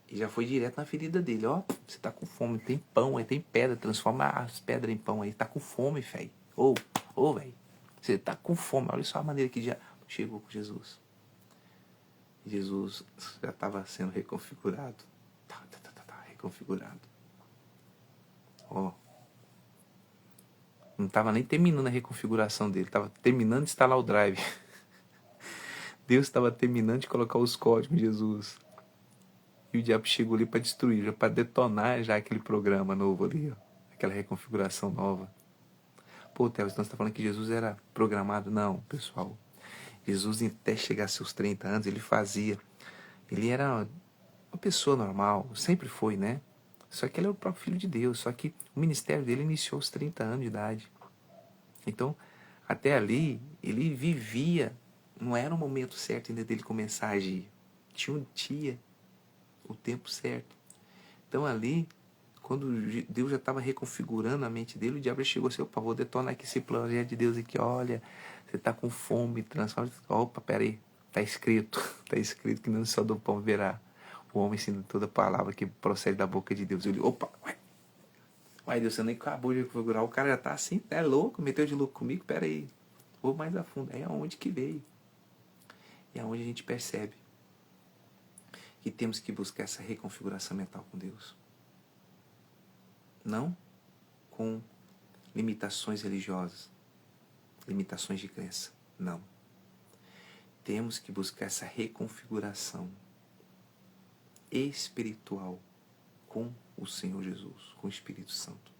E já foi direto na ferida dele. Ó, você tá com fome, tem pão, aí tem pedra, transforma as pedras em pão aí. Tá com fome, velho. Ô, velho. Você tá com fome. Olha só a maneira que já chegou com Jesus. Jesus já estava sendo reconfigurado. Reconfigurado. Ó. Não estava nem terminando a reconfiguração dele. Estava terminando de instalar o drive. Deus estava terminando de colocar os códigos em Jesus. E o diabo chegou ali para destruir, já para detonar já aquele programa novo ali, ó, aquela reconfiguração nova. Pô, Theo, então você está falando que Jesus era programado? Não, pessoal. Jesus, até chegar aos seus 30 anos, ele fazia. Ele era uma pessoa normal, sempre foi, né? Só que ele é o próprio Filho de Deus. Só que o ministério dele iniciou aos 30 anos de idade. Então, até ali, ele vivia. Não era o momento certo ainda dele começar a agir. Tinha o tempo certo. Então ali, quando Deus já estava reconfigurando a mente dele, o diabo chegou assim, opa, vou detonar aqui esse projeto de Deus aqui, olha, você está com fome, transforma, opa, peraí, está escrito que não só do pão verá o homem sendo toda palavra que procede da boca de Deus. Eu li, opa, uai, Deus, você nem acabou de configurar, o cara já está assim, é louco, meteu de louco comigo, peraí, vou mais a fundo, é aonde que veio. E é aonde a gente percebe que temos que buscar essa reconfiguração mental com Deus. Não com limitações religiosas, limitações de crença. Não. Temos que buscar essa reconfiguração espiritual com o Senhor Jesus, com o Espírito Santo.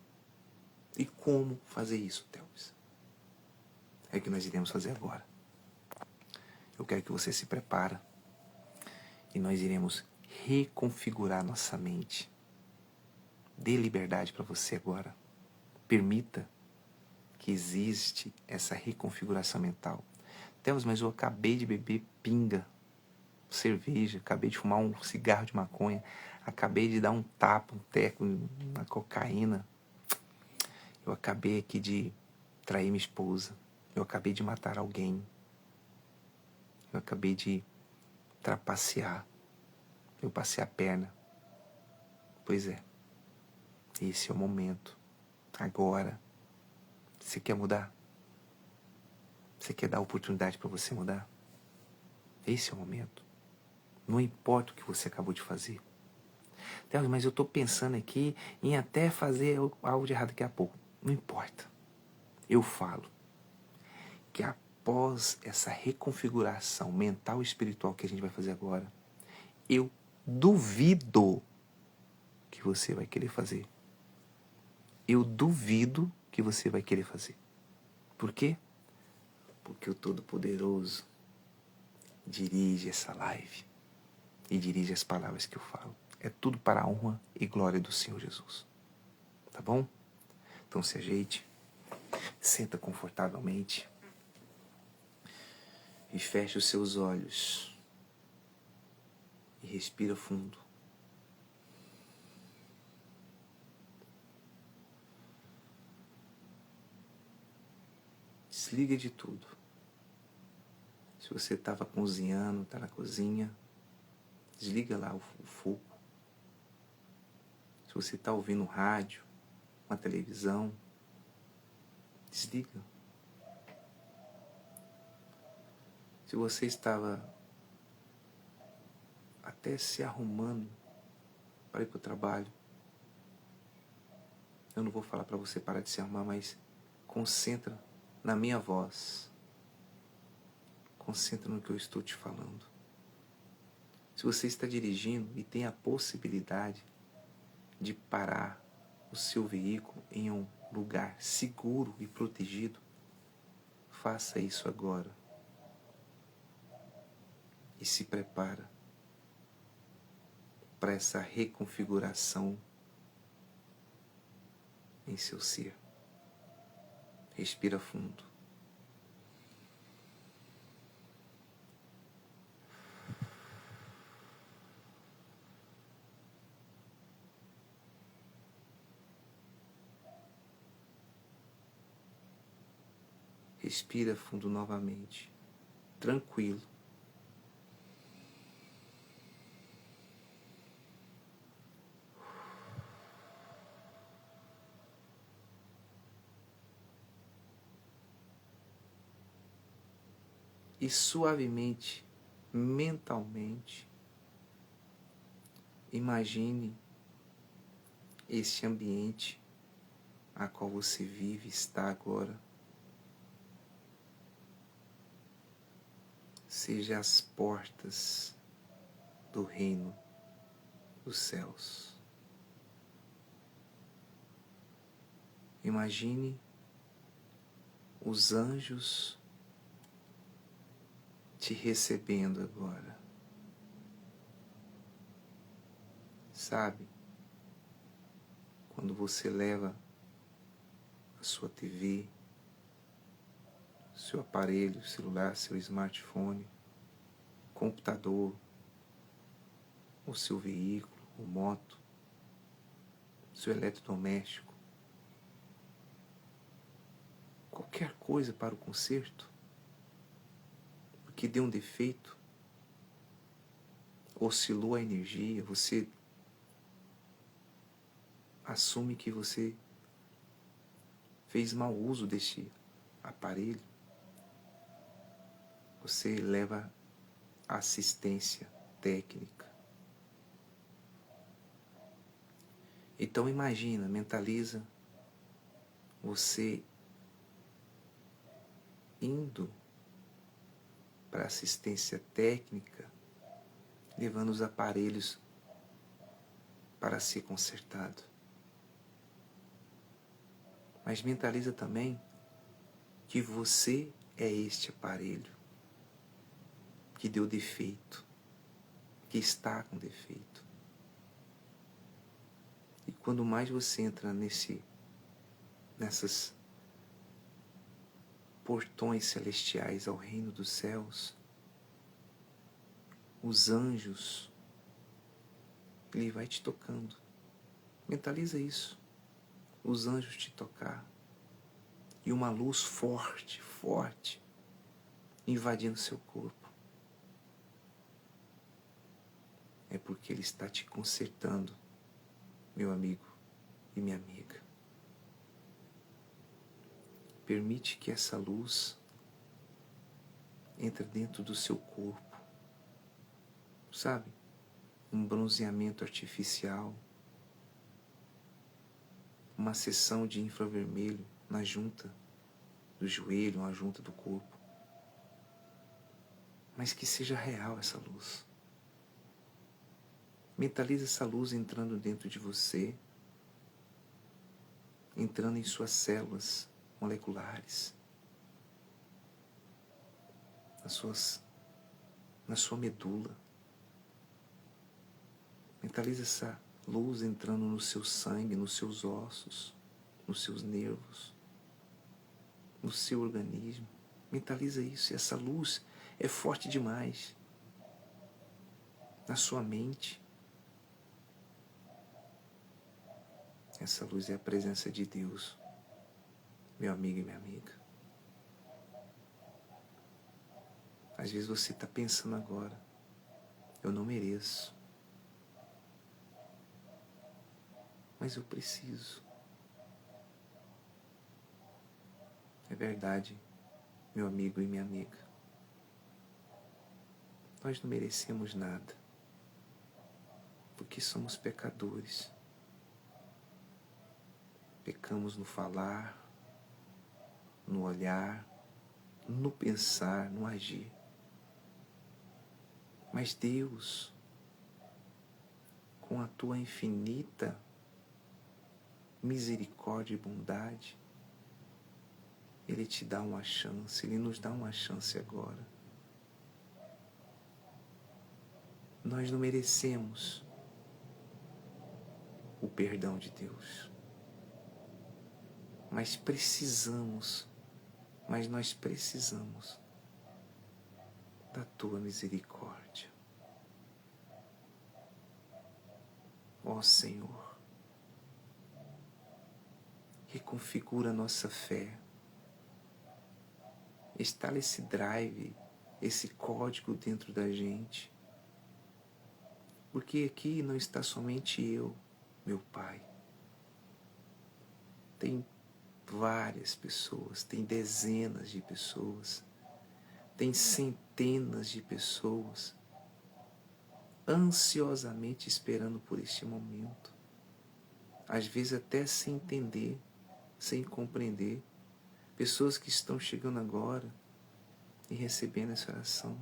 E como fazer isso, Thelmes? É o que nós iremos fazer agora. Eu quero que você se prepare e nós iremos reconfigurar nossa mente. Dê liberdade para você agora. Permita que existe essa reconfiguração mental. Thelmes, mas eu acabei de beber pinga, cerveja, acabei de fumar um cigarro de maconha, acabei de dar um tapa, um teco na cocaína, eu acabei aqui de trair minha esposa, eu acabei de matar alguém, eu acabei de trapacear, eu passei a perna. Pois é, esse é o momento. Agora, você quer mudar? Você quer dar oportunidade para você mudar? Esse é o momento. Não importa o que você acabou de fazer. Theo, mas eu estou pensando aqui em até fazer algo de errado daqui a pouco. Não importa. Eu falo que após essa reconfiguração mental e espiritual que a gente vai fazer agora, eu duvido que você vai querer fazer. Eu duvido que você vai querer fazer. Por quê? Porque o Todo-Poderoso dirige essa live e dirige as palavras que eu falo. É tudo para a honra e glória do Senhor Jesus. Tá bom? Então se ajeite, senta confortavelmente e feche os seus olhos e respira fundo. Desliga de tudo. Se você estava cozinhando, está na cozinha, desliga lá o fogo. Se você está ouvindo rádio, uma televisão, desliga. Se você estava até se arrumando para ir para o trabalho, eu não vou falar para você parar de se arrumar, mas concentra na minha voz. Concentra no que eu estou te falando. Se você está dirigindo e tem a possibilidade de parar o seu veículo em um lugar seguro e protegido, faça isso agora. E se prepara para essa reconfiguração em seu ser. Respira fundo. Respira fundo novamente, tranquilo. E suavemente, mentalmente, imagine este ambiente a qual você vive, está agora. Seja as portas do reino dos céus. Imagine os anjos te recebendo agora. Sabe, quando você leva a sua TV, seu aparelho celular, seu smartphone, computador, o seu veículo, ou moto, seu eletrodoméstico, qualquer coisa para o conserto, porque deu um defeito, oscilou a energia, você assume que você fez mau uso deste aparelho, você leva assistência técnica. Então imagina, mentaliza você indo para assistência técnica, levando os aparelhos para ser consertado. Mas mentaliza também que você é este aparelho que deu defeito, que está com defeito. E quando mais você entra nessas portões celestiais ao reino dos céus, os anjos, ele vai te tocando. Mentaliza isso. Os anjos te tocar. E uma luz forte, forte, invadindo seu corpo. É porque ele está te consertando, meu amigo e minha amiga. Permite que essa luz entra dentro do seu corpo, sabe? Um bronzeamento artificial, uma seção de infravermelho na junta do joelho, na junta do corpo. Mas que seja real essa luz. Mentalize essa luz entrando dentro de você, entrando em suas células moleculares, na sua medula. Mentalize essa luz entrando no seu sangue, nos seus ossos, nos seus nervos, no seu organismo. Mentaliza isso. E essa luz é forte demais. Na sua mente. Essa luz é a presença de Deus, meu amigo e minha amiga. Às vezes você está pensando agora, eu não mereço. Mas eu preciso. É verdade, meu amigo e minha amiga. Nós não merecemos nada, porque somos pecadores. Pecamos no falar, no olhar, no pensar, no agir. Mas Deus, com a tua infinita misericórdia e bondade, Ele te dá uma chance, Ele nos dá uma chance agora. Nós não merecemos o perdão de Deus, mas nós precisamos da tua misericórdia. Ó Senhor, reconfigura a nossa fé, instala esse drive, esse código dentro da gente, porque aqui não está somente eu, meu Pai. Tem várias pessoas, tem dezenas de pessoas, tem centenas de pessoas ansiosamente esperando por este momento, às vezes até sem entender, sem compreender, pessoas que estão chegando agora e recebendo essa oração.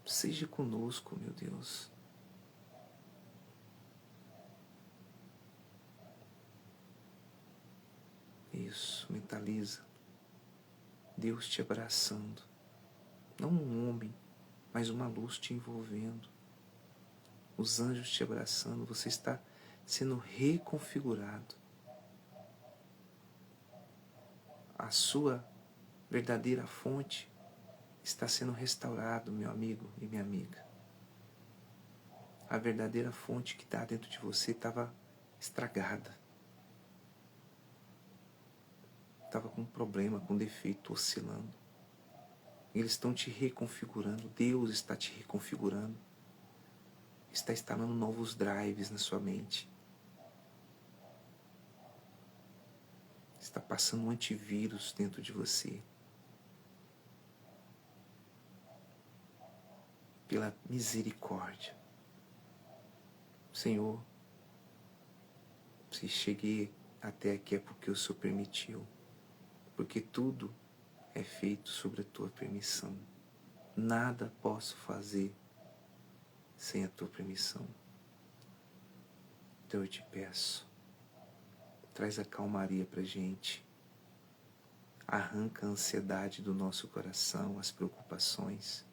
Seja conosco, meu Deus. Isso, mentaliza. Deus te abraçando. Não um homem, mas uma luz te envolvendo. Os anjos te abraçando. Você está sendo reconfigurado. A sua verdadeira fonte está sendo restaurado, meu amigo e minha amiga. A verdadeira fonte que está dentro de você estava estragada. Estava com problema, com defeito, oscilando. Eles estão te reconfigurando. Deus está te reconfigurando. Está instalando novos drives na sua mente. Está passando um antivírus dentro de você. Pela misericórdia. Senhor, se cheguei até aqui é porque o Senhor permitiu. Porque tudo é feito sobre a tua permissão. Nada posso fazer sem a tua permissão. Então eu te peço, traz a calmaria pra gente. Arranca a ansiedade do nosso coração, as preocupações.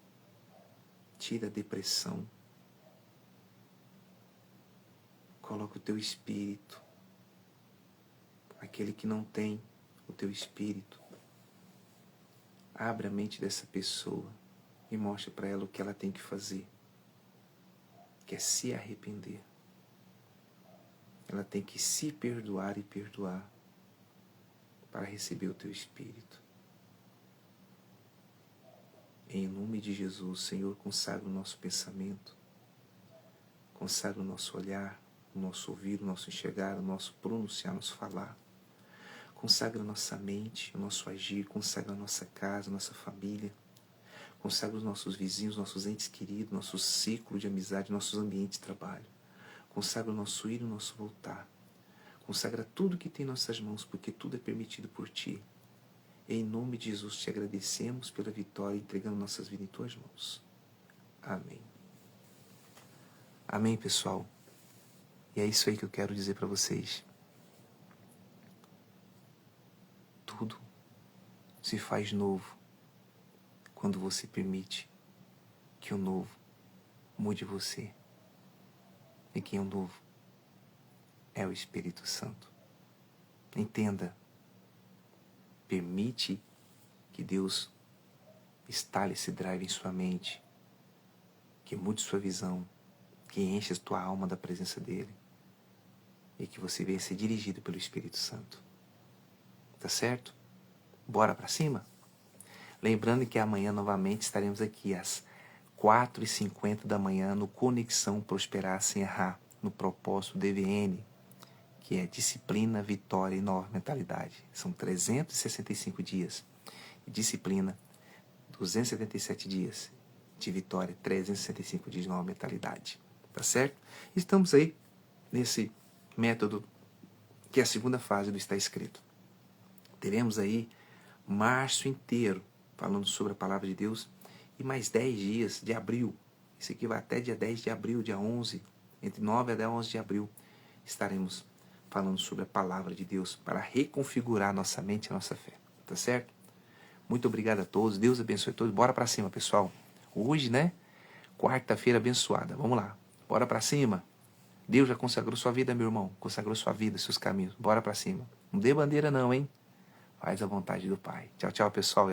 Tira a depressão. Coloca o teu espírito. Aquele que não tem o teu espírito. Abre a mente dessa pessoa e mostra para ela o que ela tem que fazer. Que é se arrepender. Ela tem que se perdoar e perdoar para receber o teu espírito. Em nome de Jesus, Senhor, consagra o nosso pensamento, consagra o nosso olhar, o nosso ouvir, o nosso enxergar, o nosso pronunciar, o nosso falar. Consagra a nossa mente, o nosso agir, consagra a nossa casa, a nossa família, consagra os nossos vizinhos, nossos entes queridos, nosso ciclo de amizade, nossos ambientes de trabalho. Consagra o nosso ir e o nosso voltar. Consagra tudo que tem em nossas mãos, porque tudo é permitido por Ti. Em nome de Jesus, Te agradecemos pela vitória, entregando nossas vidas em Tuas mãos. Amém. Amém, pessoal. E é isso aí que eu quero dizer para vocês. Tudo se faz novo quando você permite que o novo mude você. E quem é o novo é o Espírito Santo. Entenda. Permite que Deus instale esse drive em sua mente, que mude sua visão, que enche a tua alma da presença dEle e que você venha ser dirigido pelo Espírito Santo. Tá certo? Bora pra cima? Lembrando que amanhã novamente estaremos aqui às 4h50 da manhã no Conexão Prosperar Sem Errar, no propósito DVN, que é Disciplina, Vitória e Nova Mentalidade. São 365 dias de disciplina, 277 dias de vitória, 365 dias de nova mentalidade. Tá certo? Estamos aí nesse método que é a segunda fase do Está Escrito. Teremos aí março inteiro falando sobre a palavra de Deus e mais 10 dias de abril. Isso aqui vai até dia 10 de abril, dia 11, entre 9 até 11 de abril, estaremos falando sobre a palavra de Deus para reconfigurar nossa mente e nossa fé. Tá certo? Muito obrigado a todos. Deus abençoe todos. Bora pra cima, pessoal. Hoje, né? Quarta-feira abençoada. Vamos lá. Bora pra cima. Deus já consagrou sua vida, meu irmão. Consagrou sua vida, seus caminhos. Bora pra cima. Não dê bandeira não, hein? Faz a vontade do Pai. Tchau, tchau, pessoal.